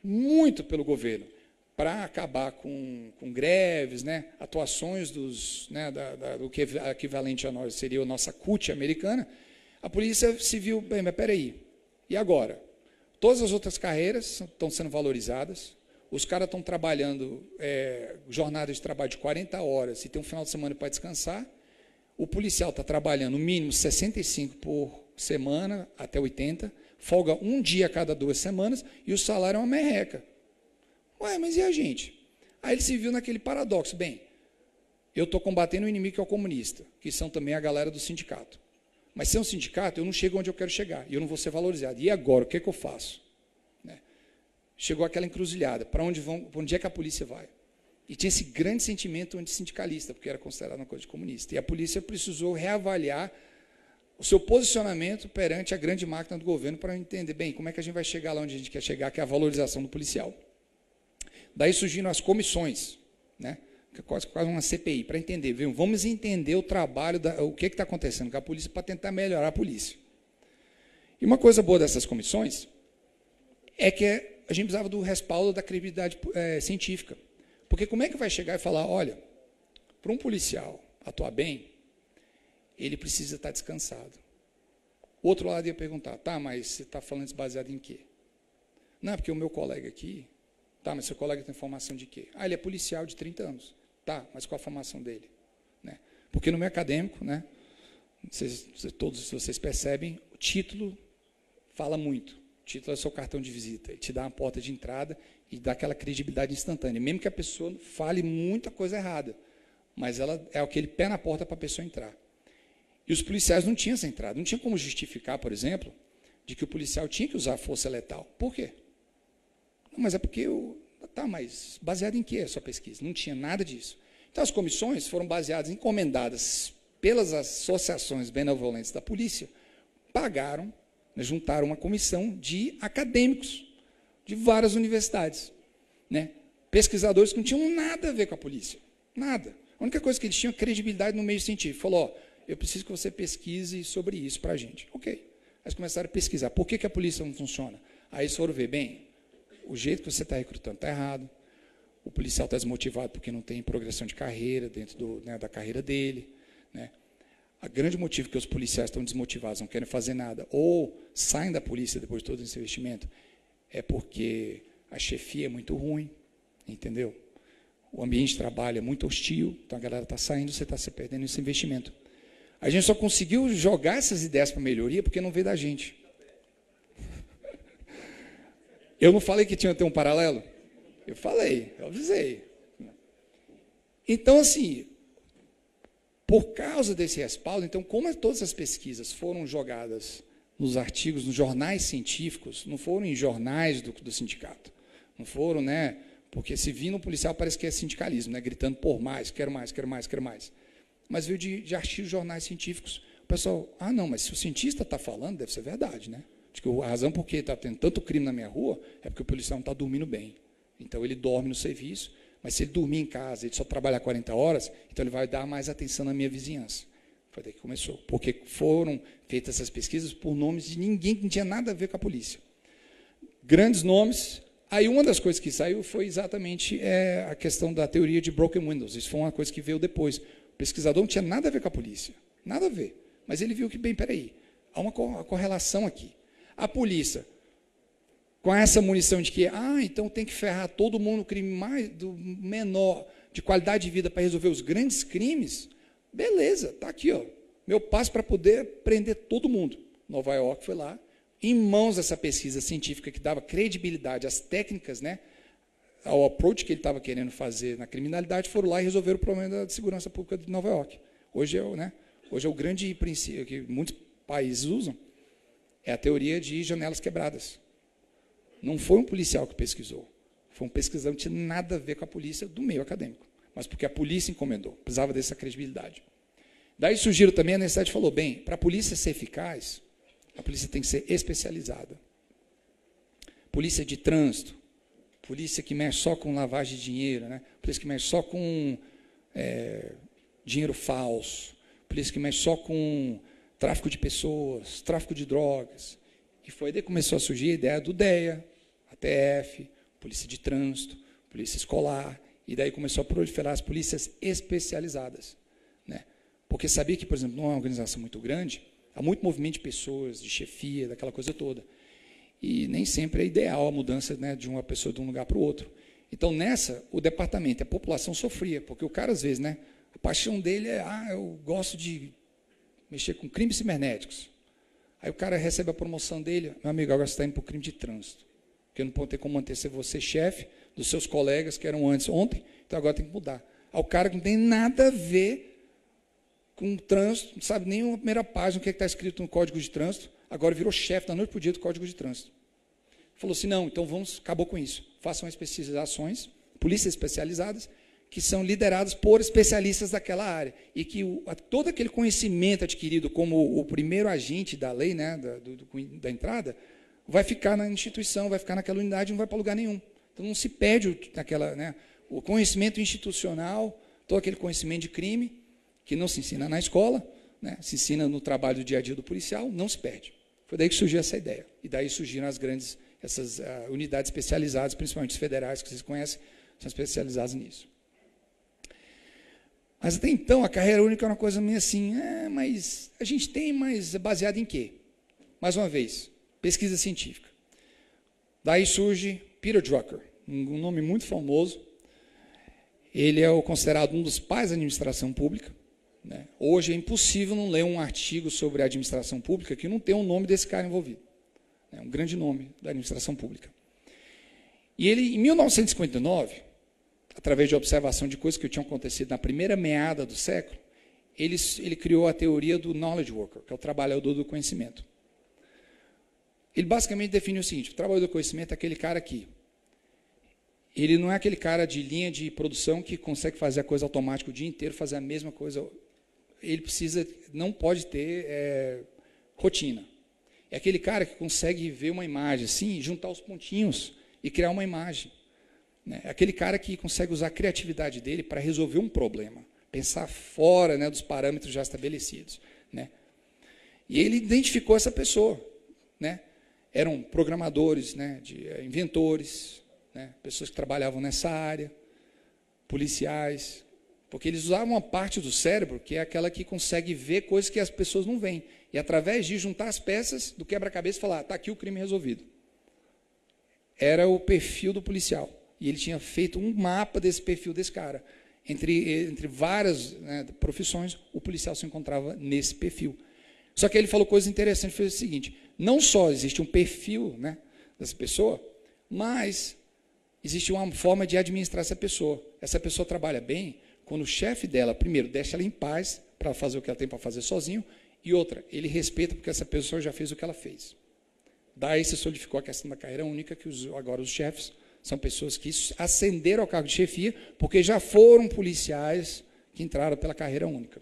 muito pelo governo para acabar com greves, atuações do que é equivalente a nós, seria a nossa CUT americana, a polícia se viu: mas peraí, e agora? Todas as outras carreiras estão sendo valorizadas, os caras estão trabalhando jornadas de trabalho de 40 horas e tem um final de semana para descansar, o policial está trabalhando no mínimo 65 por semana até 80, folga um dia a cada 2 semanas e o salário é uma merreca. Ué, mas e a gente? Aí ele se viu naquele paradoxo. Bem, eu estou combatendo o inimigo que é o comunista, que são também a galera do sindicato. Mas sem um sindicato, eu não chego onde eu quero chegar, e eu não vou ser valorizado. E agora, o que é que eu faço? Né? Chegou aquela encruzilhada, para onde é que a polícia vai? E tinha esse grande sentimento antissindicalista, porque era considerado uma coisa de comunista. E a polícia precisou reavaliar o seu posicionamento perante a grande máquina do governo para entender, bem, como é que a gente vai chegar lá onde a gente quer chegar, que é a valorização do policial. Daí surgiram as comissões, né? Quase uma CPI, para entender, viu? Vamos entender o trabalho, o que está acontecendo com a polícia para tentar melhorar a polícia. E uma coisa boa dessas comissões é que a gente precisava do respaldo da credibilidade científica. Porque como é que vai chegar e falar, olha, para um policial atuar bem, ele precisa estar descansado. O outro lado ia perguntar, tá, mas você está falando isso baseado em quê? Não, porque o meu colega aqui, tá, mas seu colega tem formação de quê? Ah, ele é policial de 30 anos. Tá, mas qual a formação dele? Né? Porque no meio acadêmico, né, todos vocês percebem, o título fala muito. O título é o seu cartão de visita, ele te dá uma porta de entrada e dá aquela credibilidade instantânea, mesmo que a pessoa fale muita coisa errada, mas ela é aquele pé na porta para a pessoa entrar. E os policiais não tinham essa entrada, não tinha como justificar, por exemplo, de que o policial tinha que usar força letal. Por quê? Não, mas é porque tá, mas baseado em quê a sua pesquisa? Não tinha nada disso. Então, as comissões foram baseadas, encomendadas pelas associações benevolentes da polícia, pagaram, juntaram uma comissão de acadêmicos de várias universidades, né? Pesquisadores que não tinham nada a ver com a polícia, nada. A única coisa que eles tinham credibilidade no meio científico. Falou, ó, eu preciso que você pesquise sobre isso para a gente. Ok. Aí eles começaram a pesquisar. Por que a polícia não funciona? Aí eles foram ver, bem, o jeito que você está recrutando está errado, o policial está desmotivado porque não tem progressão de carreira dentro da carreira dele. Né? O grande motivo que os policiais estão desmotivados, não querem fazer nada, ou saem da polícia depois de todo esse investimento, é porque a chefia é muito ruim, entendeu? O ambiente de trabalho é muito hostil, então a galera está saindo, você está se perdendo esse investimento. A gente só conseguiu jogar essas ideias para melhoria porque não veio da gente. Eu não falei que tinha que ter um paralelo? Eu falei, eu avisei. Então, assim, por causa desse respaldo, então, como todas as pesquisas foram jogadas nos artigos, nos jornais científicos, não foram em jornais do sindicato, não foram, né? Porque se vir no policial parece que é sindicalismo, né? Gritando por mais, quero mais, quero mais, quero mais. Mas veio de artigos de jornais científicos. O pessoal, não, mas se o cientista está falando, deve ser verdade, né? Acho que a razão por que está tendo tanto crime na minha rua é porque o policial não está dormindo bem. Então, ele dorme no serviço, mas se ele dormir em casa, ele só trabalhar 40 horas, então ele vai dar mais atenção na minha vizinhança. Foi daí que começou. Porque foram feitas essas pesquisas por nomes de ninguém que não tinha nada a ver com a polícia. Grandes nomes. Aí, uma das coisas que saiu foi exatamente a questão da teoria de broken windows. Isso foi uma coisa que veio depois. O pesquisador não tinha nada a ver com a polícia. Nada a ver. Mas ele viu que, bem, peraí, há uma correlação aqui. A polícia, com essa munição de que, então tem que ferrar todo mundo, crime mais do menor, de qualidade de vida para resolver os grandes crimes, beleza, está aqui, ó, meu passo para poder prender todo mundo. Nova York foi lá, em mãos dessa pesquisa científica que dava credibilidade às técnicas, né, ao approach que ele estava querendo fazer na criminalidade, foram lá e resolveram o problema da segurança pública de Nova York. Hoje é o grande princípio que muitos países usam, é a teoria de janelas quebradas. Não foi um policial que pesquisou, foi um pesquisador que não tinha nada a ver com a polícia do meio acadêmico, mas porque a polícia encomendou, precisava dessa credibilidade. Daí surgiram também a necessidade, falou, bem, para a polícia ser eficaz, a polícia tem que ser especializada. Polícia de trânsito, polícia que mexe só com lavagem de dinheiro, né? Polícia que mexe só com dinheiro falso, polícia que mexe só com tráfico de pessoas, tráfico de drogas. E foi daí que começou a surgir a ideia do DEA, a TF, polícia de trânsito, polícia escolar, e daí começou a proliferar as polícias especializadas. Né? Porque sabia que, por exemplo, numa organização muito grande, há muito movimento de pessoas, de chefia, daquela coisa toda. E nem sempre é ideal a mudança, né, de uma pessoa de um lugar para o outro. Então, nessa, o departamento, a população sofria, porque o cara, às vezes, né, a paixão dele é, eu gosto de mexer com crimes cibernéticos. Aí o cara recebe a promoção dele, meu amigo, agora você está indo para o crime de trânsito. Porque não pode ter como manter você chefe dos seus colegas que eram antes ontem, então agora tem que mudar. Aí o cara que não tem nada a ver com trânsito, não sabe nem a primeira página, o que está escrito no Código de Trânsito, agora virou chefe da noite para o dia do Código de Trânsito. Falou assim, não, então acabou com isso. Façam especializações, polícias especializadas, que são lideradas por especialistas daquela área. E que todo aquele conhecimento adquirido como o primeiro agente da lei, né, da entrada, vai ficar na instituição, vai ficar naquela unidade, não vai para lugar nenhum. Então não se perde o conhecimento institucional, todo aquele conhecimento de crime, que não se ensina na escola, né, se ensina no trabalho do dia a dia do policial, não se perde. Foi daí que surgiu essa ideia. E daí surgiram essas unidades especializadas, principalmente os federais, que vocês conhecem, são especializados nisso. Mas até então, a carreira única é uma coisa meio assim, mas a gente tem, mas é baseado em quê? Mais uma vez, pesquisa científica. Daí surge Peter Drucker, um nome muito famoso. Ele é considerado um dos pais da administração pública. Né? Hoje é impossível não ler um artigo sobre a administração pública que não tenha o nome desse cara envolvido. É um grande nome da administração pública. E ele, em 1959, através de observação de coisas que tinham acontecido na primeira meada do século, ele criou a teoria do knowledge worker, que é o trabalhador do conhecimento. Ele basicamente define o seguinte: o trabalhador do conhecimento é aquele cara que ele não é aquele cara de linha de produção que consegue fazer a coisa automática o dia inteiro, fazer a mesma coisa. Ele não pode ter rotina. É aquele cara que consegue ver uma imagem assim, juntar os pontinhos e criar uma imagem. É aquele cara que consegue usar a criatividade dele para resolver um problema, pensar fora, né, dos parâmetros já estabelecidos. Né? E ele identificou essa pessoa. Né? Eram programadores, né, inventores, né, pessoas que trabalhavam nessa área, policiais, porque eles usavam uma parte do cérebro que é aquela que consegue ver coisas que as pessoas não veem. E através de juntar as peças do quebra-cabeça e falar, está aqui o crime resolvido. Era o perfil do policial. E ele tinha feito um mapa desse perfil desse cara. Entre várias, né, profissões, o policial se encontrava nesse perfil. Só que ele falou coisas interessantes, foi o seguinte: não só existe um perfil, né, dessa pessoa, mas existe uma forma de administrar essa pessoa. Essa pessoa trabalha bem quando o chefe dela, primeiro, deixa ela em paz para fazer o que ela tem para fazer sozinho, e outra, ele respeita porque essa pessoa já fez o que ela fez. Daí se solidificou a questão da carreira única, que agora os chefes são pessoas que ascenderam ao cargo de chefia porque já foram policiais que entraram pela carreira única.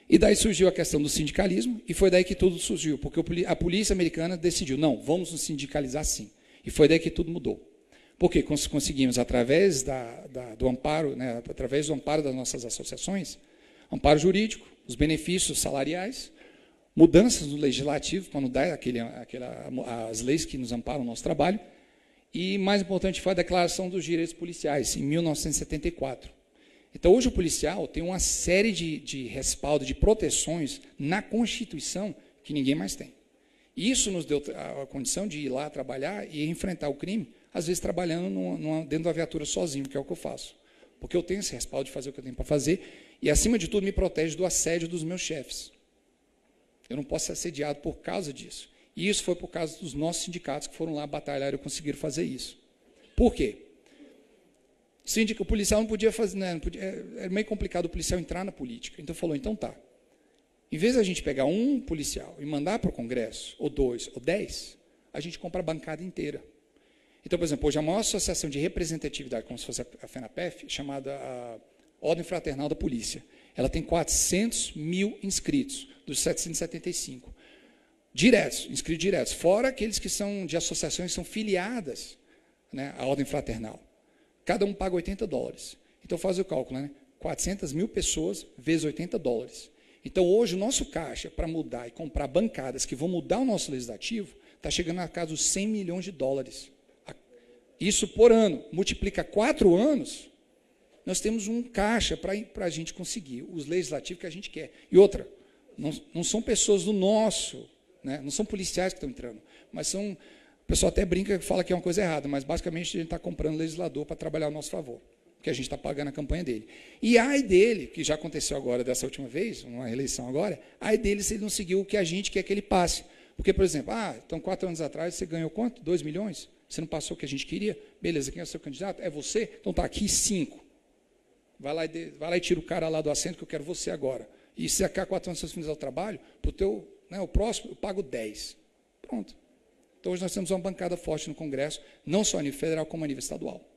E daí surgiu a questão do sindicalismo, e foi daí que tudo surgiu, porque a polícia americana decidiu, não, vamos nos sindicalizar sim. E foi daí que tudo mudou. Porque conseguimos, através do amparo, né, através do amparo das nossas associações, amparo jurídico, os benefícios salariais, mudanças no legislativo, para mudar as leis que nos amparam o nosso trabalho, e, mais importante, foi a Declaração dos Direitos Policiais, em 1974. Então, hoje o policial tem uma série de respaldo, de proteções na Constituição que ninguém mais tem. Isso nos deu a condição de ir lá trabalhar e enfrentar o crime, às vezes trabalhando dentro da viatura sozinho, que é o que eu faço. Porque eu tenho esse respaldo de fazer o que eu tenho para fazer e, acima de tudo, me protege do assédio dos meus chefes. Eu não posso ser assediado por causa disso. E isso foi por causa dos nossos sindicatos que foram lá batalhar e conseguiram fazer isso. Por quê? O policial não podia fazer, né, era meio complicado o policial entrar na política. Então falou, então tá. Em vez de a gente pegar um policial e mandar para o Congresso, ou 2, ou 10, a gente compra a bancada inteira. Então, por exemplo, hoje a maior associação de representatividade, como se fosse a FENAPEF, chamada a Ordem Fraternal da Polícia, ela tem 400 mil inscritos, dos 775. Inscritos diretos, fora aqueles que são de associações que são filiadas, né, à Ordem Fraternal. Cada um paga $80. Então faz o cálculo, né? 400 mil pessoas vezes $80. Então hoje o nosso caixa, para mudar e comprar bancadas que vão mudar o nosso legislativo, está chegando na casa dos $100 milhões. Isso por ano. Multiplica 4 anos, nós temos um caixa para a gente conseguir os legislativos que a gente quer. E outra, não são pessoas do nosso, né? Não são policiais que estão entrando, mas são... O pessoal até brinca e fala que é uma coisa errada, mas basicamente a gente está comprando legislador para trabalhar a nosso favor. porque a gente está pagando a campanha dele. E ai dele, que já aconteceu agora, dessa última vez, uma reeleição agora, ai dele se ele não seguiu o que a gente quer que ele passe. Porque, por exemplo, então 4 anos atrás você ganhou quanto? 2 milhões? Você não passou o que a gente queria? Beleza, quem é o seu candidato? É você? Então tá aqui 5. Vai lá e tira o cara lá do assento que eu quero você agora. E se daqui a 4 anos você finalizar o trabalho, o próximo eu pago 10. Pronto. Então hoje nós temos uma bancada forte no Congresso, não só a nível federal, como a nível estadual.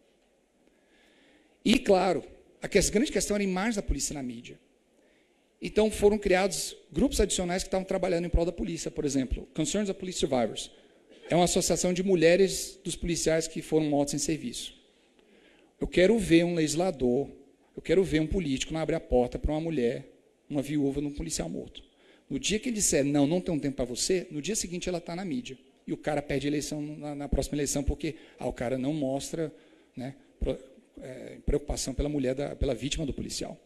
E, claro, a grande questão era a imagem da polícia na mídia. Então foram criados grupos adicionais que estavam trabalhando em prol da polícia, por exemplo, Concerns of Police Survivors. É uma associação de mulheres dos policiais que foram mortos em serviço. Eu quero ver um legislador, eu quero ver um político não abrir a porta para uma mulher, uma viúva de um policial morto. No dia que ele disser, não tem um tempo para você, no dia seguinte ela está na mídia. E o cara perde a eleição na próxima eleição, porque o cara não mostra, né, preocupação pela mulher, pela vítima do policial.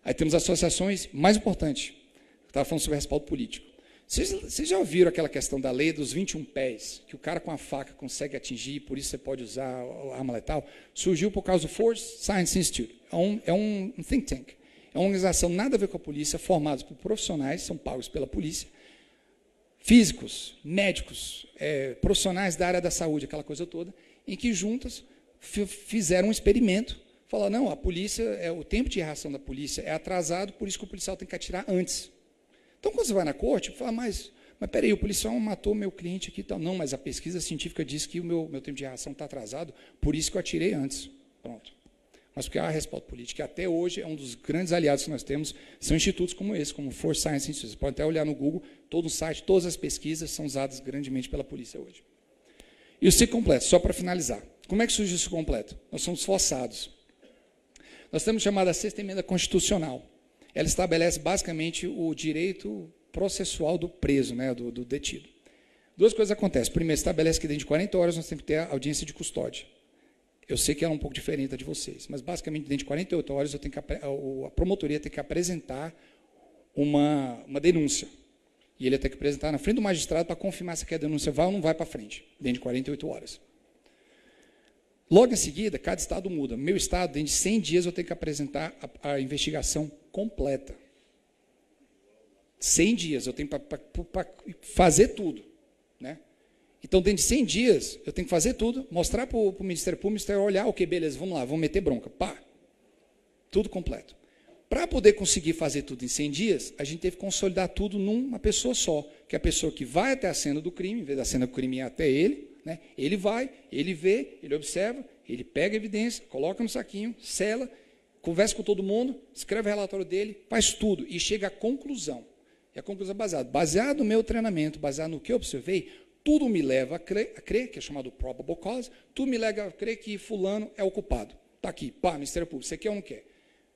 Aí temos associações, mais importante, eu estava falando sobre respaldo político. Vocês já ouviram aquela questão da lei dos 21 pés, que o cara com a faca consegue atingir, por isso você pode usar a arma letal? Surgiu por causa do Force Science Institute. É um think tank. É uma organização nada a ver com a polícia, formada por profissionais, são pagos pela polícia, físicos, médicos, profissionais da área da saúde, aquela coisa toda, em que juntas fizeram um experimento. Falaram, não, a polícia, o tempo de reação da polícia é atrasado, por isso que o policial tem que atirar antes. Então, quando você vai na corte, fala, mas peraí, o policial matou meu cliente aqui e tal. Não, mas a pesquisa científica diz que o meu tempo de reação está atrasado, por isso que eu atirei antes. Pronto. Mas porque há respaldo político, e até hoje é um dos grandes aliados que nós temos, são institutos como esse, como o Force Science Institute. Você pode até olhar no Google, todo o site, todas as pesquisas são usadas grandemente pela polícia hoje. E o ciclo completo, só para finalizar. Como é que surge o ciclo completo? Nós somos forçados. Nós temos chamada Sexta Emenda Constitucional. Ela estabelece basicamente o direito processual do preso, né, do detido. 2 coisas acontecem. Primeiro, estabelece que dentro de 40 horas nós temos que ter a audiência de custódia. Eu sei que ela é um pouco diferente da de vocês, mas basicamente dentro de 48 horas a promotoria tem que apresentar uma denúncia. E ele tem que apresentar na frente do magistrado para confirmar se a denúncia vai ou não vai para frente, dentro de 48 horas. Logo em seguida, cada estado muda. No meu estado, dentro de 100 dias, eu tenho que apresentar a investigação completa. 100 dias, eu tenho para fazer tudo. Né? Então, dentro de 100 dias, eu tenho que fazer tudo, mostrar para o Ministério Público, o Ministério olhar, ok, beleza, vamos lá, vamos meter bronca. Pá, tudo completo. Para poder conseguir fazer tudo em 100 dias, a gente teve que consolidar tudo numa pessoa só, que é a pessoa que vai até a cena do crime, em vez da cena do crime ir até ele, né? Ele vai, ele vê, ele observa, ele pega a evidência, coloca no saquinho, sela, conversa com todo mundo, escreve o relatório dele, faz tudo e chega à conclusão. E a conclusão é baseado no meu treinamento, baseado no que eu observei, tudo me leva a crer, que é chamado probable cause, tudo me leva a crer que fulano é o culpado. Está aqui, pá, Ministério Público, você quer ou não quer?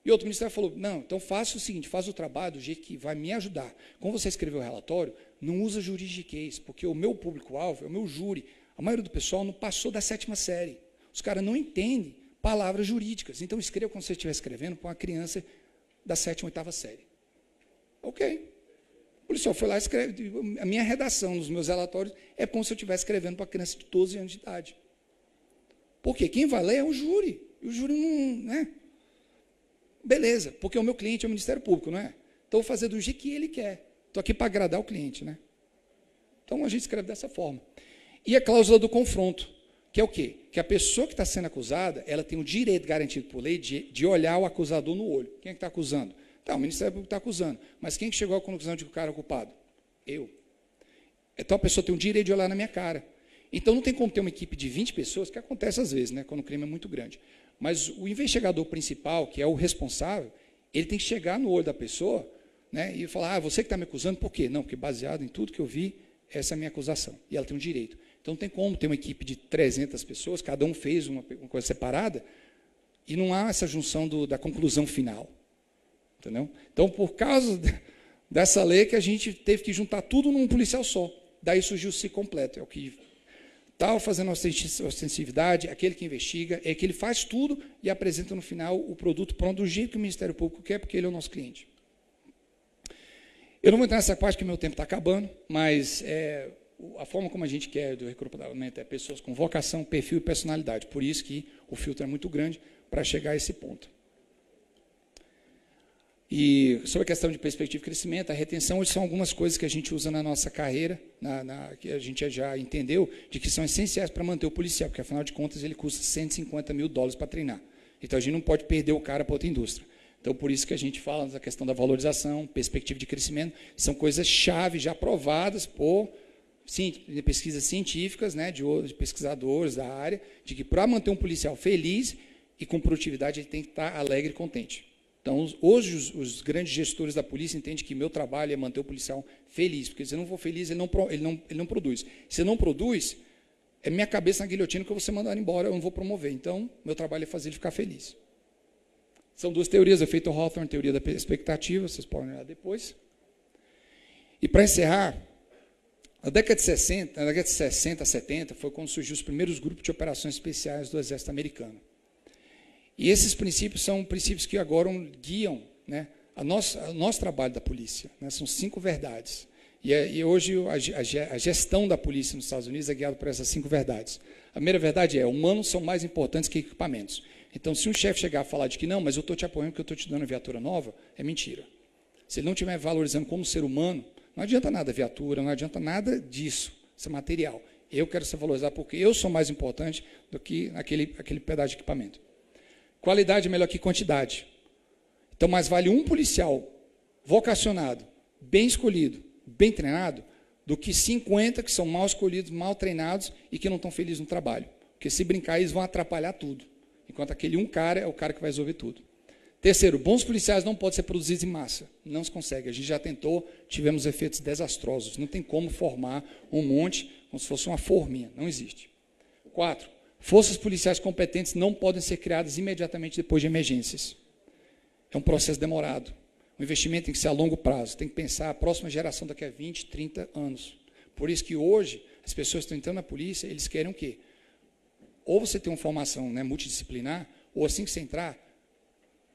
E outro ministério falou, não, então faça o seguinte, faz o trabalho do jeito que vai me ajudar. Quando você escrever o relatório, não usa juridiquês, porque o meu público-alvo é o meu júri. A maioria do pessoal não passou da 7ª série. Os caras não entendem palavras jurídicas. Então, escreva como se você estiver escrevendo para uma criança da 7ª, 8ª série. Ok. O policial foi lá e escreve. A minha redação nos meus relatórios é como se eu estivesse escrevendo para uma criança de 12 anos de idade. Porque quem vai ler é o júri. E o júri não... Né? Beleza, porque o meu cliente é o Ministério Público, não é? Então, eu vou fazer do jeito que ele quer. Estou aqui para agradar o cliente, né? Então, a gente escreve dessa forma. E a cláusula do confronto, que é o quê? Que a pessoa que está sendo acusada, ela tem o direito garantido por lei de olhar o acusador no olho. Quem é que está acusando? Tá, o Ministério Público está acusando. Mas quem que chegou à conclusão de que o cara é o culpado? Eu. Então, a pessoa tem o direito de olhar na minha cara. Então, não tem como ter uma equipe de 20 pessoas, que acontece às vezes, né, quando o crime é muito grande. Mas o investigador principal, que é o responsável, ele tem que chegar no olho da pessoa, né, e falar, você que está me acusando, por quê? Não, porque baseado em tudo que eu vi, essa é a minha acusação. E ela tem um direito. Então, não tem como ter uma equipe de 300 pessoas, cada um fez uma coisa separada, e não há essa junção da conclusão final. Entendeu? Então, por causa dessa lei que a gente teve que juntar tudo num policial só. Daí surgiu o ciclo completo. É o que está fazendo ostensividade, aquele que investiga, é que ele faz tudo e apresenta no final o produto pronto do jeito que o Ministério Público quer, porque ele é o nosso cliente. Eu não vou entrar nessa parte, porque meu tempo está acabando, mas a forma como a gente quer do recrutamento é pessoas com vocação, perfil e personalidade. Por isso que o filtro é muito grande, para chegar a esse ponto. E sobre a questão de perspectiva de crescimento, a retenção, hoje são algumas coisas que a gente usa na nossa carreira, que a gente já entendeu, de que são essenciais para manter o policial, porque, afinal de contas, ele custa $150 mil para treinar. Então, a gente não pode perder o cara para outra indústria. Então, por isso que a gente fala da questão da valorização, perspectiva de crescimento, são coisas-chave já provadas por pesquisas científicas, né, de pesquisadores da área, de que para manter um policial feliz e com produtividade, ele tem que estar alegre e contente. Então, hoje, os grandes gestores da polícia entendem que meu trabalho é manter o policial feliz, porque se eu não for feliz, ele não produz. Se eu não produz, é minha cabeça na guilhotina que eu vou ser mandado embora, eu não vou promover. Então, meu trabalho é fazer ele ficar feliz. São duas teorias, o efeito Hawthorne, teoria da expectativa, vocês podem olhar depois. E, para encerrar, na década de 60, 70, foi quando surgiu os primeiros grupos de operações especiais do Exército Americano. E esses princípios são princípios que agora guiam, né, o nosso trabalho da polícia. Né, são 5 verdades. E hoje a gestão da polícia nos Estados Unidos é guiada por essas 5 verdades. A primeira verdade é: humanos são mais importantes que equipamentos. Então, se um chefe chegar a falar de que não, mas eu estou te apoiando porque eu estou te dando viatura nova, é mentira. Se ele não estiver valorizando como ser humano, não adianta nada viatura, não adianta nada disso, isso é material. Eu quero ser valorizado porque eu sou mais importante do que aquele pedaço de equipamento. Qualidade é melhor que quantidade. Então, mais vale um policial vocacionado, bem escolhido, bem treinado, do que 50 que são mal escolhidos, mal treinados e que não estão felizes no trabalho. Porque se brincar, eles vão atrapalhar tudo. Enquanto aquele um cara é o cara que vai resolver tudo. Terceiro, bons policiais não podem ser produzidos em massa. Não se consegue. A gente já tentou, tivemos efeitos desastrosos. Não tem como formar um monte como se fosse uma forminha. Não existe. 4, forças policiais competentes não podem ser criadas imediatamente depois de emergências. É um processo demorado. O investimento tem que ser a longo prazo. Tem que pensar a próxima geração daqui a 20, 30 anos. Por isso que hoje, as pessoas que estão entrando na polícia, eles querem o quê? Ou você tem uma formação, né, multidisciplinar, ou assim que você entrar,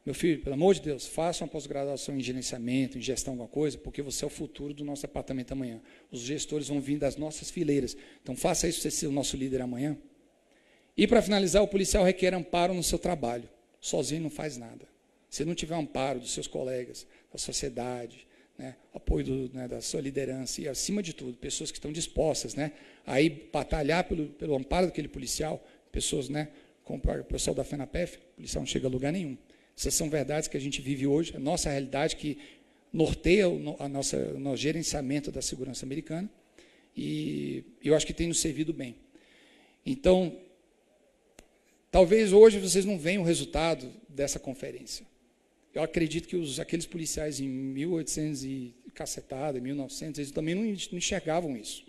meu filho, pelo amor de Deus, faça uma pós-graduação em gerenciamento, em gestão, alguma coisa, porque você é o futuro do nosso departamento amanhã. Os gestores vão vir das nossas fileiras. Então, faça isso para você ser o nosso líder amanhã. E, para finalizar, o policial requer amparo no seu trabalho. Sozinho não faz nada. Se não tiver amparo dos seus colegas, da sociedade, né, apoio da sua liderança e, acima de tudo, pessoas que estão dispostas, né, a ir batalhar pelo amparo daquele policial, pessoas, né, como o pessoal da FENAPEF, o policial não chega a lugar nenhum. Essas são verdades que a gente vive hoje, a nossa realidade que norteia o nosso gerenciamento da segurança americana, e eu acho que tem nos servido bem. Então, talvez hoje vocês não vejam o resultado dessa conferência. Eu acredito que aqueles policiais em 1800 e cacetada, em 1900, eles também não enxergavam isso.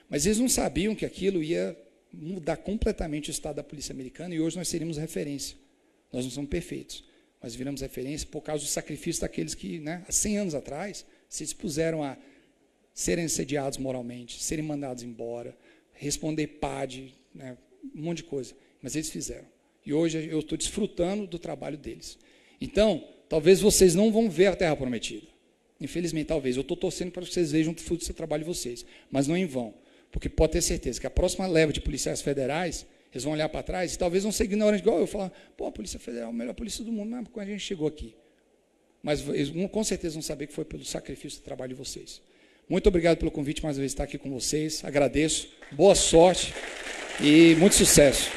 Mas eles não sabiam que aquilo ia mudar completamente o estado da polícia americana, e hoje nós seríamos referência. Nós não somos perfeitos, mas viramos referência por causa do sacrifício daqueles que, né, há 100 anos atrás, se dispuseram a serem assediados moralmente, serem mandados embora, responder PAD, né, um monte de coisa. Mas eles fizeram. E hoje eu estou desfrutando do trabalho deles. Então, talvez vocês não vão ver a Terra Prometida. Infelizmente, talvez. Eu estou torcendo para que vocês vejam o fruto do seu trabalho de vocês. Mas não em vão. Porque pode ter certeza que a próxima leva de policiais federais, eles vão olhar para trás e talvez vão ser ignorantes, igual eu falar, pô, a Polícia Federal é a melhor polícia do mundo, mas quando a gente chegou aqui. Mas eles com certeza vão saber que foi pelo sacrifício do trabalho de vocês. Muito obrigado pelo convite, mais uma vez estar aqui com vocês. Agradeço. Boa sorte e muito sucesso.